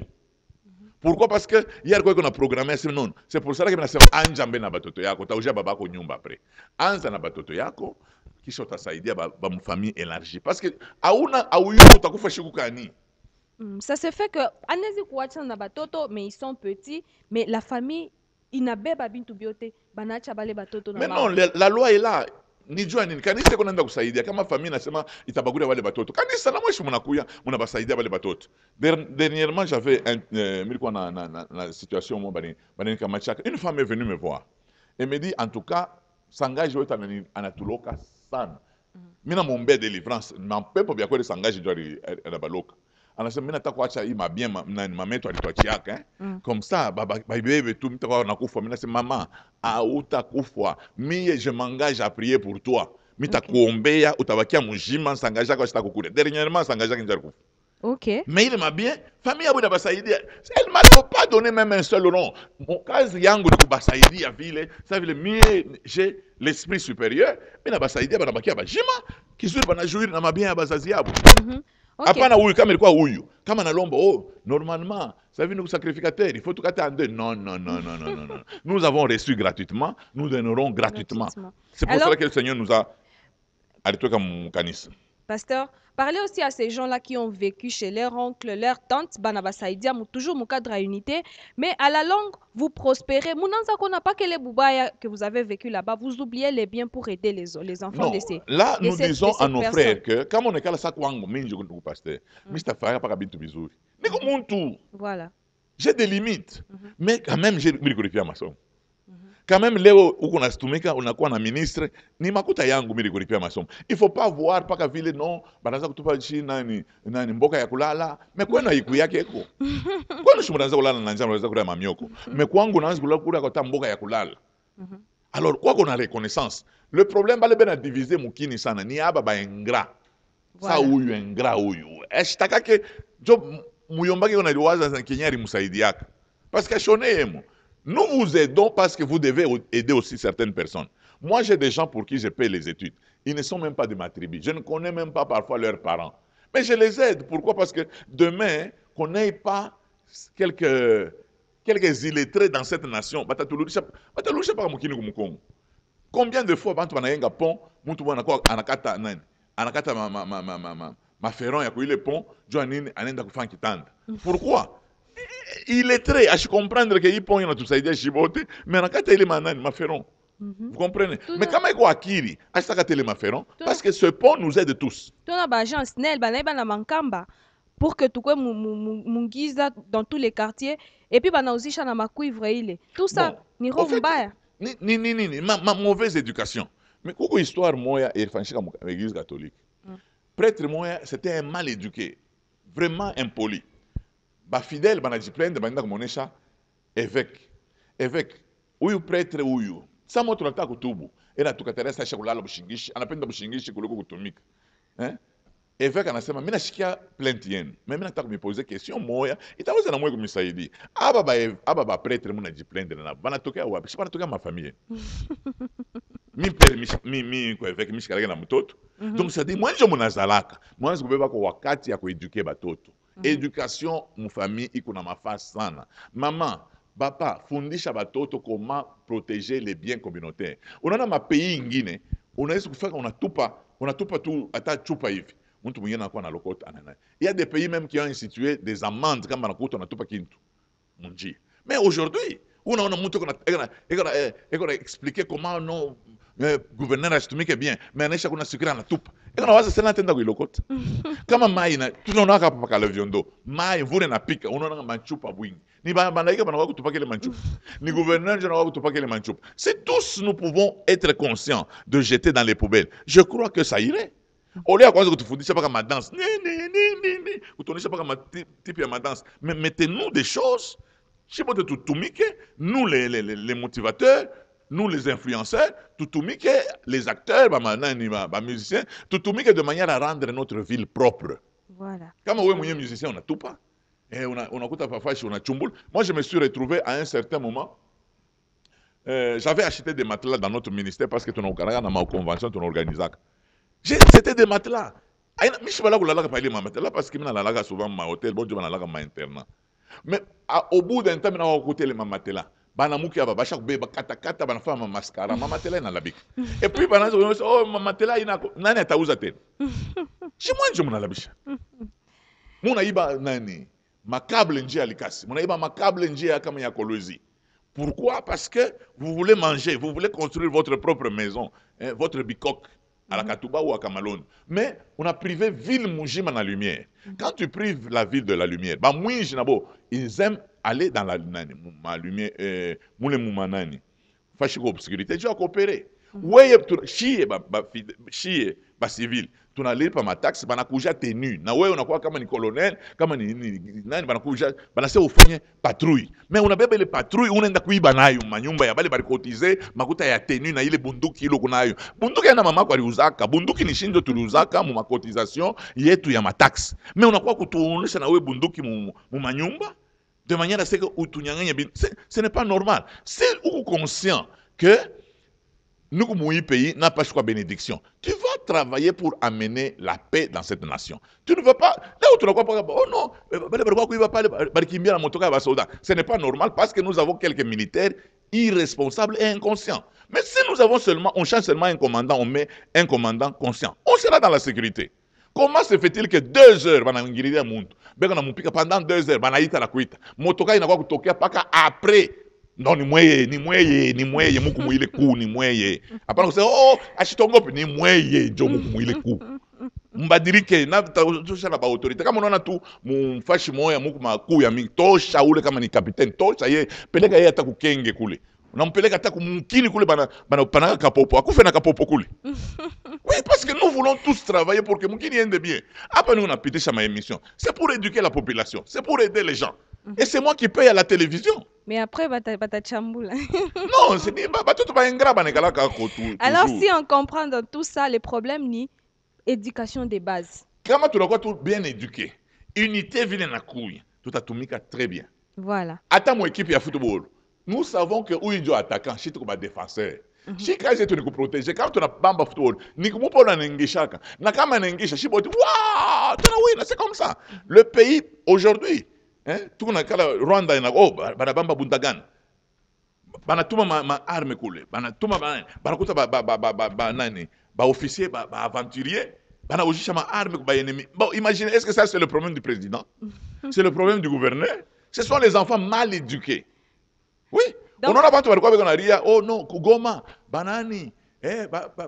Pourquoi? Parce que hier quoi qu'on a programmé non. C'est pour ça que nasema anja mbele na batoto yako, taujia babako nyumba après. Anza na batoto yako kisha utasaidia ba famille élargie parce que auna utakufa shiku kani. Ça se fait que anezi kuacha na batoto mais ils sont petits, mais la famille inabeba bintu biote banacha bale batoto na. Mais non, la loi est là. Nijua nini kanisa iko naenda kusaidia kama famille nasema itabagulia wale batoto. Kanisa na mwisho mnakuya mnabasaidia wale batoto. Dernièrement j'avais milikuwa na situation mo bani kama chaka. Une femme est venue me voir. Elle me dit en tout cas sangaji wetu anatuloka sana. Mimi na muombe délivrance. Mampepo bya kweli sangaji ndio anabaloka. Anasema mimi nataka kuacha hii mabien mameto alituachiaka comme ça bébé tout mtakuwa nakufa. Mimi nasema mama hautakufa. Mie je m'engage à prier pour toi. Mitakuombea utabakia mjima sangaja kwa sitakukule. Dernièrement sangaja kinja kufa. OK. Mais il m'a bien famille abu basaidia. Elle m'a pas donné même un seul nom. Mon kazi yangu ni kubasaidia vile, ça vile mie j'ai l'esprit supérieur, mais na basaidia banabakia bajima kizuri banajouir na mabien ya bazazi yabo. Hapana huyu kama ilikuwa huyu. Kama nalomba normalement, ça veut nous sacrificateur, il faut tout casser en deux. Non. Nous avons reçu gratuitement, nous donnerons gratuitement. C'est pour cela que le Seigneur nous a arrêté comme kanisa. Pasteur, parlez aussi à ces gens-là qui ont vécu chez leur oncle, leur tante, Banabasaïdia, toujours mon cadre à unité, mais à la longue, vous prospérez. Mounanza qu'on n'a pas que les boubaya que vous avez vécu là-bas, vous oubliez les biens pour aider les enfants de ces. Là, nous disons à nos frères que, comme on est là, ça quoi, pasteur, Mr. Farah, pas habitué bizou. Mais comment tout? Voilà. J'ai des limites, mais quand même, j'ai mis le ma somme. Quand même leo uko natumika unakuwa na ministre ni makuta yangu mimi kulipia masomo. Il faut pas voir paka vile non banaanza kutupa chini nani mboka ya kulala. Mais kwenu haiku yake iko. Kwenu shumanaanza kulala na njama unaweza kula mamioko. Mais kwangu naanza kula kwa mboka ya kulala. Alors quoi qu'on a reconnaissance. Le problème bale bena diviser mukini sana ni aba ba ingrat. Sa huyu ingrat huyu. Eshtaka ke jo muyombaki unaliwaza za Kenyari msaidiaka. Parce que shonemo. Nous vous aidons parce que vous devez aider aussi certaines personnes. Moi, j'ai des gens pour qui je paie les études. Ils ne sont même pas de ma tribu. Je ne connais même pas parfois leurs parents. Mais je les aide. Pourquoi? Parce que demain, qu'on n'ait pas quelques illettrés dans cette nation. Combien de fois, quand on a un pont, anakata ma ferron ya kuile pont, Joanine anenda kufanya kitanda. Pourquoi? Il est très à comprendre que il pont yana tusaidia shibote mais anakata ile manani maferon. Vous comprenez? Mais comment iko akili ashakata ile maferon parce que ce pont nous aide tous. Tuna ba agence nel banaiba na mankamba pour que tukwe mungiza dans tous les quartiers et puis banauzisha na makuivre ile. Tout ça ni roho mbaya. Ni ma mauvaise éducation. Mais kuko histoire moya ilifanyika mu église catholique. Prêtre moya c'était un mal éduqué, vraiment impoli. Ba fidèle banajiprendre banaenda kumuonesha évêque huyu prêtre huyu sa moto nataka kutubu ila tukateresa aisha kulala bushingishi anapenda bushingishi kuliko kutumika évêque anasema mimi nashikia plainte yenu mimi nataka kumiposer question moya itaweza na mwe kumisaidia aba ba prêtre mnajiprendre na banatokea wapi si banatokea mafamilie mi kwa évêque mishikaleka na mtoto donc ça dit mwenje mnazalaka mwanzo kubeba kwa wakati ya kueduke batoto. Éducation mu famille iko na mafasi sana. Maman, papa, fundisha batoto comment protéger les biens communautaires. Unaona ma pays ingine, unaweza kufanya unatupa tu hata chupa hivi. Mtu mwingine anakuwa na lokota anana. Il y a des pays même qui ont institué des amendes kama nakuta unatupa kintu. Munji. Mais aujourd'hui, unaona mtu eko expliquer comment non gouverneur asitumike bien mais anaisha kuna sikira anatupa nawaza sana tenda kuilokota kama mai na tunaona hapa paka la viondo mai mvune na pika unaona manchupa bwingi ni banaika banakuwa kutupa kile manchupa ni gouverneur je nakuwa kutupa kile manchupa. Si tous nous pouvons être conscients de jeter dans les poubelles, je crois que ça irait. Au lieu kwanza kutufundisha paka ma danse kutuonesha paka ma type ya ma danse, mais mettez-nous des choses chipo de tutumike nous les motivateurs, nous les influenceurs, tutumike les acteurs, les musiciens, tutumike de manière à rendre notre ville propre. Voilà. Comme on est musicien, on a tout pas. Et on a coûté parfois on a tchumboul. Moi, je me suis retrouvé à un certain moment. J'avais acheté des matelas dans notre ministère parce que tu as dans ma convention, tu organisé. C'était des matelas. Je ne sais pas matelas parce que je suis souvent ma hôtel, bon, je suis ma internat. Mais au bout d'un temps, je suis écouté les matelas. Banamuki aba basha kubeba kata bana fama mascara mama tela ina labika et puis banaanza kuonyesha oh mama tela ina nani atauza tena chimwanje mnalabisha munaiba nani makable njia alikasi munaiba makable njia kama ya Kolwezi. Pourquoi? Parce que vous voulez manger, vous voulez construire votre propre maison, votre bicoque à la Katouba ou à Kamalone. Mais on a privé ville Mujima dans la lumière. Quand tu prives la ville de la lumière, bah ils aiment aller dans la lumière, moule moumanani. Fashiko obscurité, tu as coopéré. Ouais, chier, ba civil. Tu n'as pas ma taxe, banakuja tenu. Na ouais, on a quoi comme un colonel, comme un nani, banakuja, banase ufanye patrouille. Mais on a bébé les patrouilles, on a kuiba nayo, manyumba ya bale bari cotiser, makuta ya tenu na ile bunduki ilo kunayo. Bunduki ya na mama kwa liuzaka, bunduki ni shinjo tuliuzaka mu makotisation yetu ya ma taxe. Mais on a quoi kutuonesha na we bunduki mu manyumba de manière à ce que utunyanganya ce n'est pas normal. Si vous êtes conscient que nous, comme pays, n'a pas choix bénédiction, tu vas travailler pour amener la paix dans cette nation. Tu ne vas pas. Là où tu ne vas pas. Oh non, ce n'est pas normal parce que nous avons quelques militaires irresponsables et inconscients. Mais si nous avons seulement, on change seulement un commandant, on met un commandant conscient, on sera dans la sécurité. Comment se fait-il que 2 heures, pendant 2 heures, motoka inakuwa kutokea paka après? Non, ni mweye, muku mwile ku, ni mweye. Hapana kusema, oh, ashitongope, ni mweye, njo muku mwile ku. Mbadirike, na tosha na ba autorite. Kama unaona tu, mfashi moya, muku makuu ya mingi, tosha ule kama ni kapiteni, tosha ye, peleka ye hata kukenge kule. unampeleka hata kumkini kule banapana kapopo akufe na kapopo kule. Oui, parce que nous voulons tous travailler pour que mkini ende bien. Hapa nous unapitisha ma émission. C'est pour éduquer la population, c'est pour aider les gens. Et c'est moi qui paye à la télévision. Mais après, batachambula. Non, c'est dit batoto ba ingra banekala ka ko Alors, si on comprend dans tout ça, les problèmes ni éducation de base. Kama tunakuwa tout bien éduqué, unité vile na kuya, tutatumika très bien. Voilà. Hata mo équipe ya football, nous savons que huyu ndio attaquant, shi tuko ba défenseur. Shi kazi yetu ni kuprotéger. Kama tunabamba football, ni kumupa na nengishaka. Na kama nengisha, shi boti, waouh, tunawina, c'est comme ça. Le pays aujourd'hui, hein, tukuna kala Rwanda ina banabamba Bundagan. Banatuma ma arme kule, banatuma banakuta nani, ba officier, ba aventurier. Banaujisha ma arme kwa ennemi. Bon, imaginez, est-ce que ça c'est le problème du président? C'est le problème du gouverneur? Ce sont les enfants mal éduqués. Oui. On a pas walikuwa beko na ria, oh non, kugoma, banani,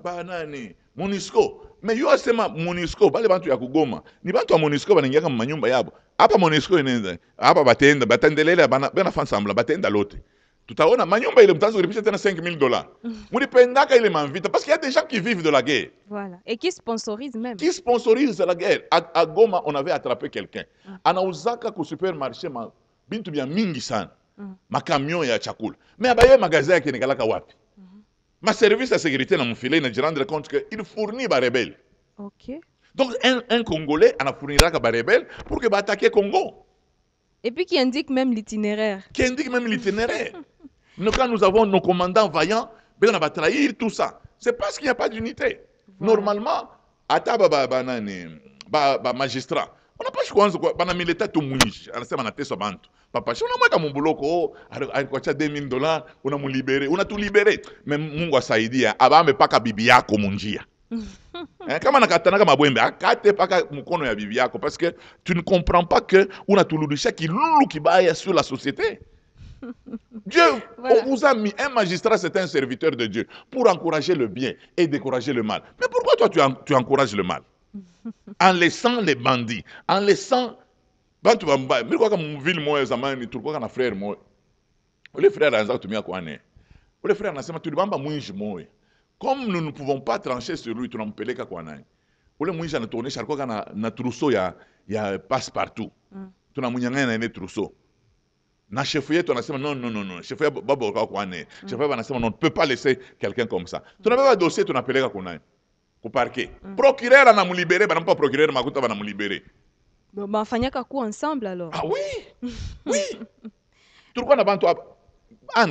banani, Monisco. Mais yo asema Monisco, bale bantu ya kugoma. Ni bantu ya Monisco banaingia kama manyumba yabo. Hapa Monisco inenda, hapa batendelela bana fansambla, batenda lote. Tutaona manyumba ile mtaanza kulipisha tena $5,000. Mulipendaka ile manvita parce qu'il y a des gens qui vivent de la guerre. Voilà. Et qui sponsorisent même. Qui sponsorisent la guerre. À Goma, on avait attrapé quelqu'un. Anauzaka ku supermarché bintu bya mingi sana. Ma camion ya chakula. Mais abaye magasin yake nikalaka wapi? Ma service de sécurité na mfile na rendre compte que il fournit ba rebelle. OK. Donc un Congolais ana fourniraka ba rebelle pour que ba attaquer Congo. Et puis qui indique même l'itinéraire. Qui indique même l'itinéraire. Nous, quand nous avons nos commandants vaillants, ben on va trahir tout ça. C'est parce qu'il n'y a pas d'unité. Voilà. Normalement, à magistrat, on n'a pas choisi quoi. On a mis l'état tout mouillé. On a fait un test bantu. Papa, si on a mis mon boulot, $2,000, on a libéré, on a tout libéré. Mais Mungu asaidia, aba pas ka bibi yako munjia. Kama nakatana kama bwembe akate paka mkono ya bibi yako parce que tu ne comprends pas que on a tout l'udisha qui loulou qui baille sur la société. Dieu voilà. On vous a mis un magistrat, c'est un serviteur de Dieu pour encourager le bien et décourager le mal. Mais pourquoi toi tu encourages le mal? En laissant les bandits, en laissant bantu bamba, mais quoi comme ville moi zamani tu quoi na frère moi. Les frères anza tumia kwa ne. Les frères nasema tu bamba mwinji moi. Comme nous ne pouvons pas trancher sur lui, tu n'as pas quoi nani. Ule mwinji anatuonesha alikuwa na trousseau ya passe partout. Tunamunyang'anya na trousseau. Na chef yetu anasema non, chef yetu babo kwa ne. Chef yetu anasema non, on ne peut pas laisser quelqu'un comme ça. Tunabeba dossier tunapeleka kwa nani? Kwa parquet. Procureur anamulibere, banampa procureur makuta banamulibere. Bon, bafanyaka quoi ensemble alors? Ah oui. Oui. Tulikuwa na bantu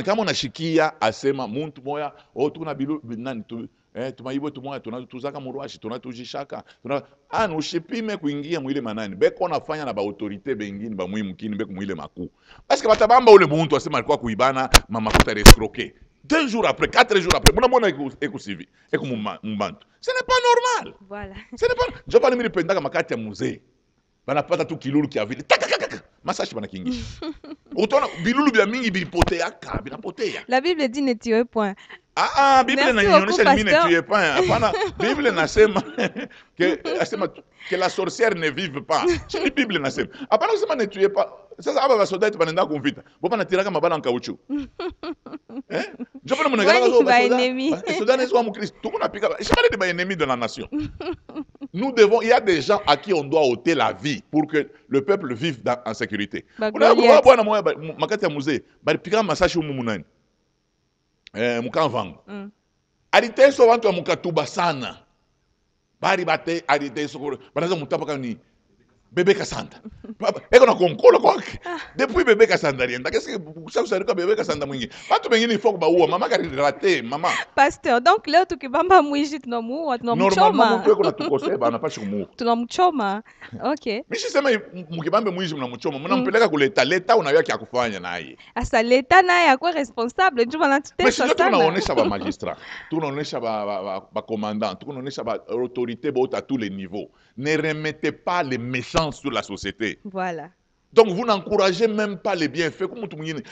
kama unashikia asema muntu moya tuna bilu nani tu tumaibo tumoya tunatuzaka murwashi tunatujishaka ushipime kuingia mwile manani beko nafanya na ba autorité bengine ba muhimu kini beko mwile makuu parce que batabamba ule muntu asema alikuwa kuibana mama kuta rescroquer 2 jours après 4 jours après mona eko suivi eko mbantu ce n'est pas normal. Voilà. Ce n'est pas je parle mimi pendaka makati ya musée banapata tu kilulu kia vile masashi banakingisha. Utaona bilulu bya mingi bilipoteaka, binapotea. La Bible dit ne tuez point. Bible inanionyesha mimi ne tuez point. Hapana, Bible nasema que la sorcière ne vive pas. C'est Bible nasema. Hapana kusema ne tuez pas. Sasa hapa basoda banaenda kumvita. Bopa natiraka mabala nkauchu. Je peux me regarder soda ne soit mon Christ. Tout monde pika. Je parle des ennemis de la nation. Nous devons, il y a des gens à qui on doit ôter la vie pour que le peuple vive en sécurité. Makati ya musée, bali pika masashi umunani. Mukanvangu. Aliteso wantu wa mukatuba sana. Bari bate aliteso banaza mutapa kani bébé Cassandra. Eko na konkola kwake. Depuis bébé Cassandra rienda. Qu'est-ce que ça vous bébé Cassandra mwingi? Watu wengine il faut que baua mama kari raté mama. Pasteur, donc leo tukibamba mwishi tunamuua tunamchoma. Normalement mtu eko na tukose bana pashi kumuua. Tunamchoma. Okay. Mishi sema mkibambe mwishi mnamchoma. Mnampeleka kuleta leta unaweza kia kufanya naye. Asa leta naye akwe responsable njoo banatutesa sana. Mais tunaonesha ba magistrat, tunaonesha ba commandant, tunaonesha ba autorité à tous les niveaux. Ne remettez pas les méchants sur la société. Voilà. Donc vous n'encouragez même pas les bienfaits. Comme tout le monde,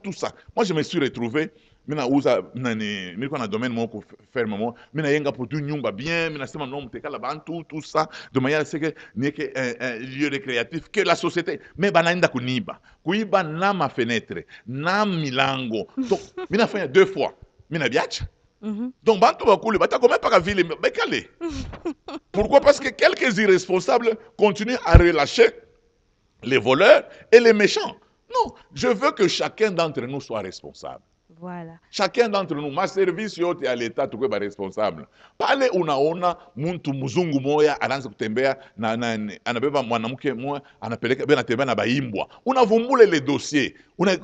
tout ça. Moi je me suis retrouvé mina uza nani niko na domaine moko ferme mo mina yenga pour tout nyumba bien mina sema non mutekala bantu tout ça de manière à ce que n'est que un lieu récréatif que la société mais banaenda kuiba na ma fenêtre na milango donc mina fanya 2 fois mina biacha donc bantu bakule bata comment pas ville bekale pourquoi parce que quelques irresponsables continuent à relâcher les voleurs et les méchants. Non, je veux que chacun d'entre nous soit responsable. Voilà. Chacun d'entre nous, ma service yote à l'État tukwe ba responsable. Pale unaona muntu mzungu moya anaanza kutembea na anabeba mwanamke moya anapeleka bena tembea na baimbwa. Unavumbule le dossier.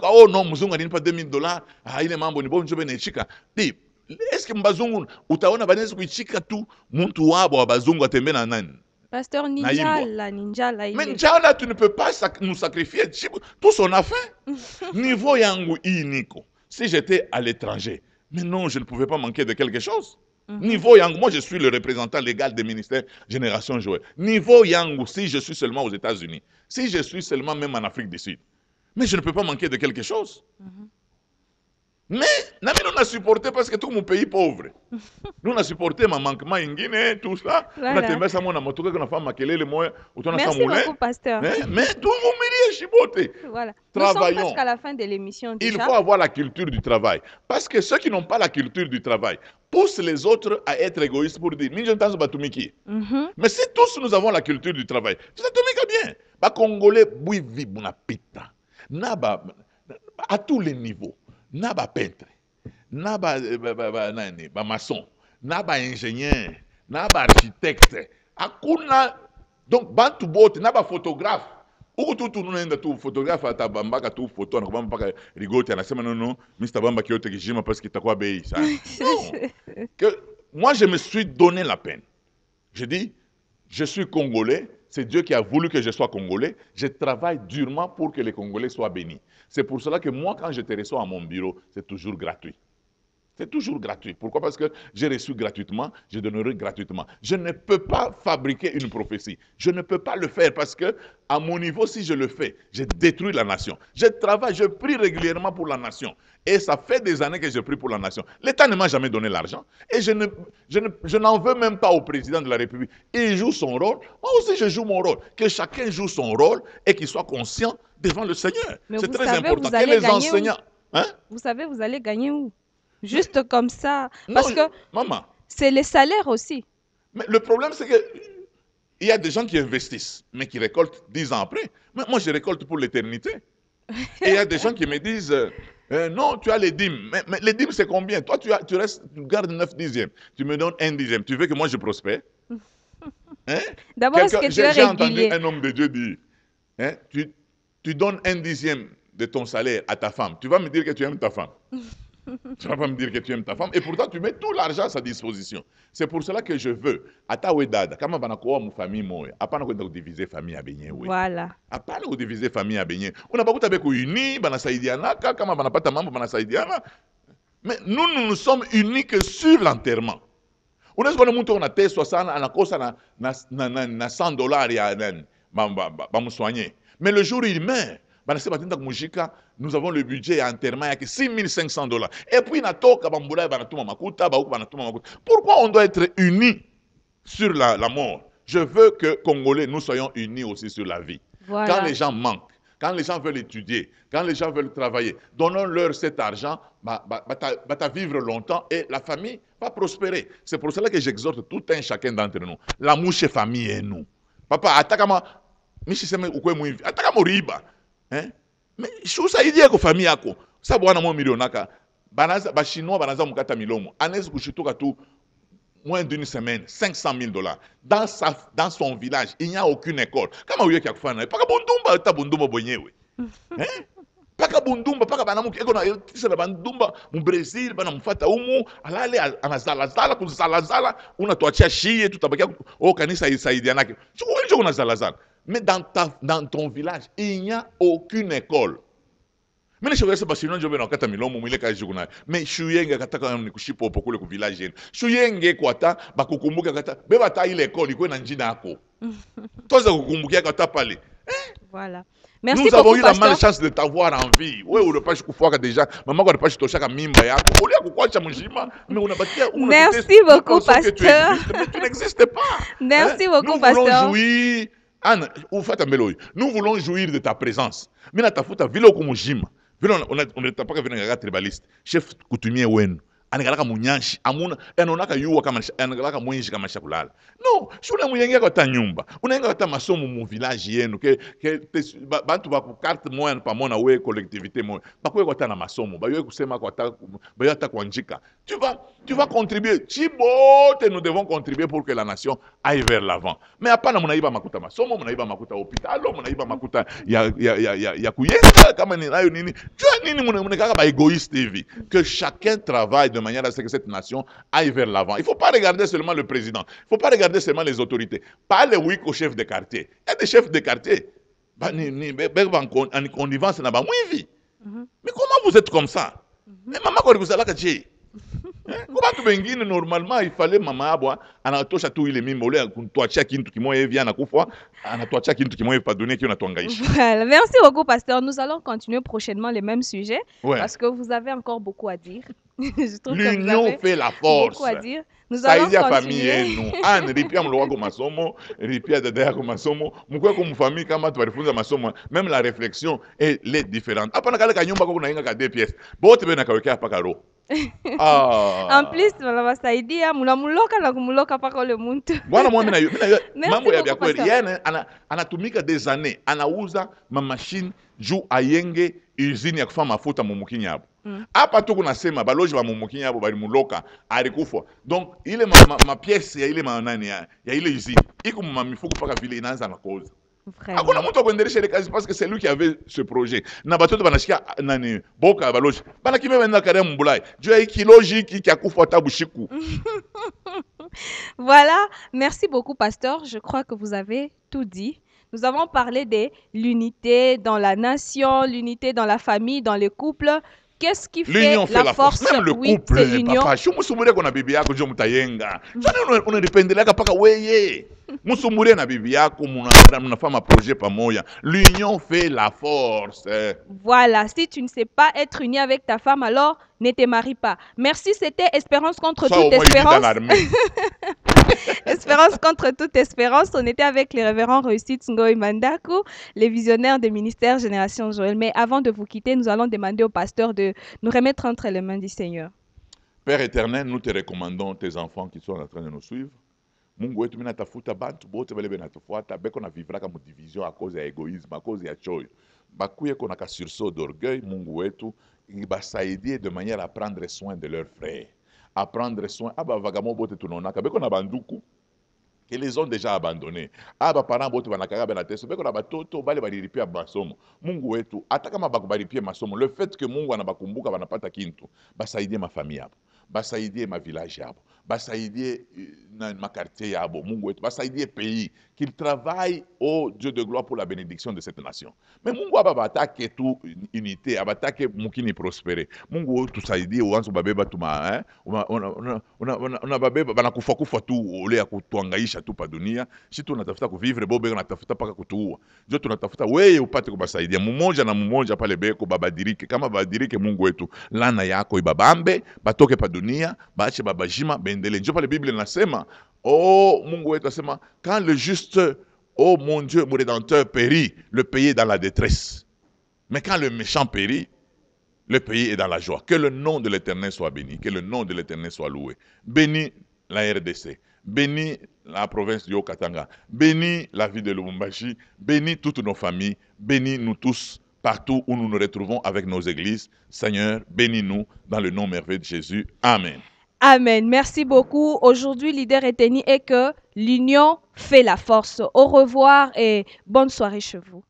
Oh non, mzungu alinipa $2000, ile mambo ni bon jobe nechika. Di, est-ce que mbazungu utaona banaweza kuichika tu muntu wabo wa bazungu atembea na nani? Pasteur Ninjala, Ninjala. Mais Ninjala, tu ne peux pas nous sacrifier. Tous on a fait. Niveau yangu iniko. Si j'étais à l'étranger, mais non, je ne pouvais pas manquer de quelque chose. Niveau yangu, moi je suis le représentant légal des ministères Génération Joël. Niveau yangu, si je suis seulement aux États-Unis, si je suis seulement même en Afrique du Sud, mais je ne peux pas manquer de quelque chose. Mais nous on a supporté parce que tout mon pays pauvre. Nous on a supporté ma manquement ingine, tout ça. Voilà. On a tembé ça mon amoto que na femme makelele moya, autant Merci beaucoup, pasteur. Mais tout le monde mérite chiboté. Voilà. Travaillons. Nous sommes presque à la fin de l'émission déjà. Il faut avoir la culture du travail. Parce que ceux qui n'ont pas la culture du travail poussent les autres à être égoïstes pour dire mais si tous nous avons la culture du travail, tu t'atomika bien. Les Congolais, à tous les niveaux. Naba peintre, naba maçon, naba ingénieur, naba architecte. Akuna donc bantu bote naba photographe. Uko tu tunaenda tu photographe atabambaka tu photo na kubamba paka rigoti anasema non Mr Bamba kiote kijima parce que itakuwa bei sana. Que moi je me suis donné la peine. Je dis je suis congolais, c'est Dieu qui a voulu que je sois congolais. Je travaille durement pour que les Congolais soient bénis. C'est pour cela que moi, quand je te reçois à mon bureau, c'est toujours gratuit. C'est toujours gratuit. Pourquoi? Parce que j'ai reçu gratuitement, je donnerai gratuitement. Je ne peux pas fabriquer une prophétie. Je ne peux pas le faire parce que, à mon niveau, si je le fais, je détruis la nation. Je travaille, je prie régulièrement pour la nation. Et ça fait des années que je prie pour la nation. L'État ne m'a jamais donné l'argent. Et je n'en veux même pas au président de la République. Il joue son rôle. Moi aussi, je joue mon rôle. Que chacun joue son rôle et qu'il soit conscient devant le Seigneur. C'est très important. Que les enseignants... Hein? Vous savez, vous allez gagner où? Juste comme ça. Non, parce que maman, c'est les salaires aussi. Mais le problème, c'est que il y a des gens qui investissent, mais qui récoltent 10 ans après. Mais moi, je récolte pour l'éternité. Et il y a des gens qui me disent, non, tu as les dîmes. Mais les dîmes, c'est combien? Toi, tu gardes 9 dixièmes. Tu me donnes 1 dixième. Tu veux que moi, je prospère? Hein? D'abord, est-ce que tu es régulier? J'ai entendu un homme de Dieu dire, hein, tu donnes 1 dixième de ton salaire à ta femme. Tu vas me dire que tu aimes ta femme. Tu ne vas pas me dire que tu aimes ta femme. Et pourtant, tu mets tout l'argent à sa disposition. C'est pour cela que je veux. Atawedada, comment va nakoa mu famille moya? Apana kwenda kudiviser famille à benye we. Voilà. Apana kudiviser famille à benye. Una bakuta beku uni, banasaidiana, kama banapata mambo banasaidiana. Mais nous sommes unis que sur l'enterrement. Unaweza kuona mtu anateswa sana, anakosa na $100 ya nani, bamsoigner. Mais le jour où il meurt, nous avons le budget à enterrement à $6500. Et puis, pourquoi on doit être unis sur la mort? Je veux que Congolais, nous soyons unis aussi sur la vie. Voilà. Quand les gens manquent, quand les gens veulent étudier, quand les gens veulent travailler, donnons-leur cet argent, vivre longtemps et la famille va prospérer. C'est pour cela que j'exhorte tout un chacun d'entre nous. La mouche famille est nous. Papa, attaque-moi. Attaque-moi. Hein? Mais usaidia kwa familia yako. Sababu wana mwa milionaka. Ba chinois banaza mukata milomo. Anaweza kushituka tu moins d'une semaine, $500,000. Dans son village, il n'y a aucune école. Kama uye kia kufana. Paka bundumba ta bundumba bwenyewe. Hein? Paka bundumba paka banamuki eko na tisela bandumba mu Brazil bana mfata umu alale anazala kuzalazala unatuachia shie tutabakia kanisa isaidianake. Sio unazalazala. Mais dans ton village, il n'y a aucune école. Mais je reste pas sinon je vais dans kata milomo mwile ka jukuna. Mais shuyenge kataka ni kushipo pokule ku village yenu. Shuyenge kwata bakukumbuka kata beba ta ile école iko na njina yako. Toza kukumbukia kata pale. Voilà. Merci Nous avons beaucoup, eu la pasteur. malchance de t'avoir en vie. Oui, on ne pas kufwaka déjà. Maman, on ne pas toshaka mimba yako. On lui a kukwacha mujima, mais on a bâti, on a quitté. Merci Nous beaucoup, pensons que tu pasteur. existes, mais tu n'existes pas. Hein? Merci beaucoup, Nous voulons pasteur. jouir. Anne, ou fata mbelo. Nous voulons jouir de ta présence. Mais na tafuta vile okumujima. Vile on ne t'a pas venir à tribaliste. Chef coutumier wen. Anagalaka munyanshi amuna anaonaka yuwa kama anagalaka mwinji kama shakulala no shule muyenga kwa ta nyumba unaenga kwa masomo mu village yenu bantu ba ku carte moya pamona we collectivité moya bakwe kwa ta na masomo bayo kusema kwa ta bayo ta kuanjika tu vas contribuer chibote nous devons contribuer pour que la nation aille vers l'avant mais hapana munaiba makuta masomo munaiba makuta hopitalo munaiba makuta ya kuyenga kama ni nayo nini tu nini munekaka ba égoïste hivi que chacun travaille de manière à ce que cette nation aille vers l'avant. Il ne faut pas regarder seulement le président. Il ne faut pas regarder seulement les autorités. Pas les week aux chefs de quartier. Il y a des chefs de quartier. En connivence, mais comment vous êtes comme ça? Mais maman, quand vous allez à comment tu bengine normalement il fallait mama abwa anatosha tu ile mimba ule kutuachia kintu kimoja hivi anakufa anatuachia kintu kimoja hivi padunia kio natuangaisha. Voilà. Merci beaucoup, pasteur. Nous allons continuer prochainement les mêmes sujets Ouais. parce que vous avez encore beaucoup à dire. Je trouve que vous L'union avez fait la force. beaucoup à dire. Nous allons Saidia famille continuer. yenu ani ripia mlo wako masomo ripia dada yako masomo mkwe kwa mfamii kama tuwalifunza masomo même la réflexion elle est différente hapa na kale kanyumba kwa kunainga ka 2 pièces bote bena kawekea paka ro En plus, wanawasaidia mnamuloka na kumuloka paka ule muntu. bwana mwa mina mambo ya beaucoup, kweli pasteur. yeye anatumika des années anauza ma machine juu ayenge usine ya kufanya mafuta mumukinya hapo hapa tu kunasema baloji ba mumukinya hapo bali muloka alikufa donc ile ma pièce ya ile manani ya ile usine iko mifuko paka vile inaanza na koza. Hakuna mtu akuendelesha ile kazi parce que c'est lui qui avait ce projet. Na batoto banashika nani boka baloji. Bana kimbe benda kare mbulai. Juu hiki logique qui akufa tabu shiku. Voilà, merci beaucoup, pasteur. Je crois que vous avez tout dit. Nous avons parlé de l'unité dans la nation, l'unité dans la famille, dans les couples. Qu'est-ce qui fait la force? Même le Oui, couple, c'est l'union. papa. Musumuria kona bibi yako jo mutayenga. Chani unapendelea paka weye. Musumuria na bibi yako mnafanya projet pamoja. L'union fait la force. Voilà, si tu ne sais pas être uni avec ta femme, alors ne te marie pas. Merci, c'était Espérance contre Ça, toute au moins, il dit dans espérance. l'armée. Espérance contre toute espérance. On était avec les révérends Réussite Ngoï Mandaku, les visionnaires des ministères Génération Joël. Mais avant de vous quitter, nous allons demander au pasteur de nous remettre entre les mains du Seigneur. Père éternel, nous te recommandons tes enfants qui sont en train de nous suivre. Mungu wetu mina tafuta bantu bote bale benatufuata beko na vivraka mu division à cause ya égoïsme, à cause ya choyo. Bakuye kona ka sursaut d'orgueil, Mungu wetu basaidie de manière à prendre soin de leurs frères, à prendre soin aba vagamo bote tunonaka beko na banduku que les ont déjà abandonnés. Aba parents bote banakaka benateso beko na batoto bale baliripia masomo. Mungu wetu ataka mabakubalipia masomo, le fait que Mungu anabakumbuka banapata kintu, basaidie ma famille yabo, basaidie ma village yabo, basaidie ma quartier yabo, Mungu wetu, basaidie pays, qu'il travaille au Dieu de gloire pour la bénédiction de cette nation. Mais Mungu abatake tout unité, abatake mukini prospérer. Mungu wetu tusaidie uanzo babeba tuma, una babeba banakufa kufa tu ole ya kutuangaisha tu pa dunia. Si tunatafuta kuvivre bobe tunatafuta paka kutuua. Ndio tunatafuta wewe upate kubasaidia mmoja na mmoja pale beko babadirike kama babadirike Mungu wetu lana yako ibabambe batoke pa dunia baache babajima bendele. Ndio pale Biblia inasema oh Mungu wetu asema quand le juste oh mon Dieu mon rédempteur périt le pays est dans la détresse. Mais quand le méchant périt le pays est dans la joie. Que le nom de l'Éternel soit béni, que le nom de l'Éternel soit loué. Bénis la RDC, bénis la province du Haut-Katanga, bénis la ville de Lubumbashi, bénis toutes nos familles, bénis nous tous partout où nous nous retrouvons avec nos églises. Seigneur, bénis-nous dans le nom merveilleux de Jésus. Amen. Amen. Merci beaucoup. Aujourd'hui, l'idée retenue est que l'union fait la force. Au revoir et bonne soirée chez vous.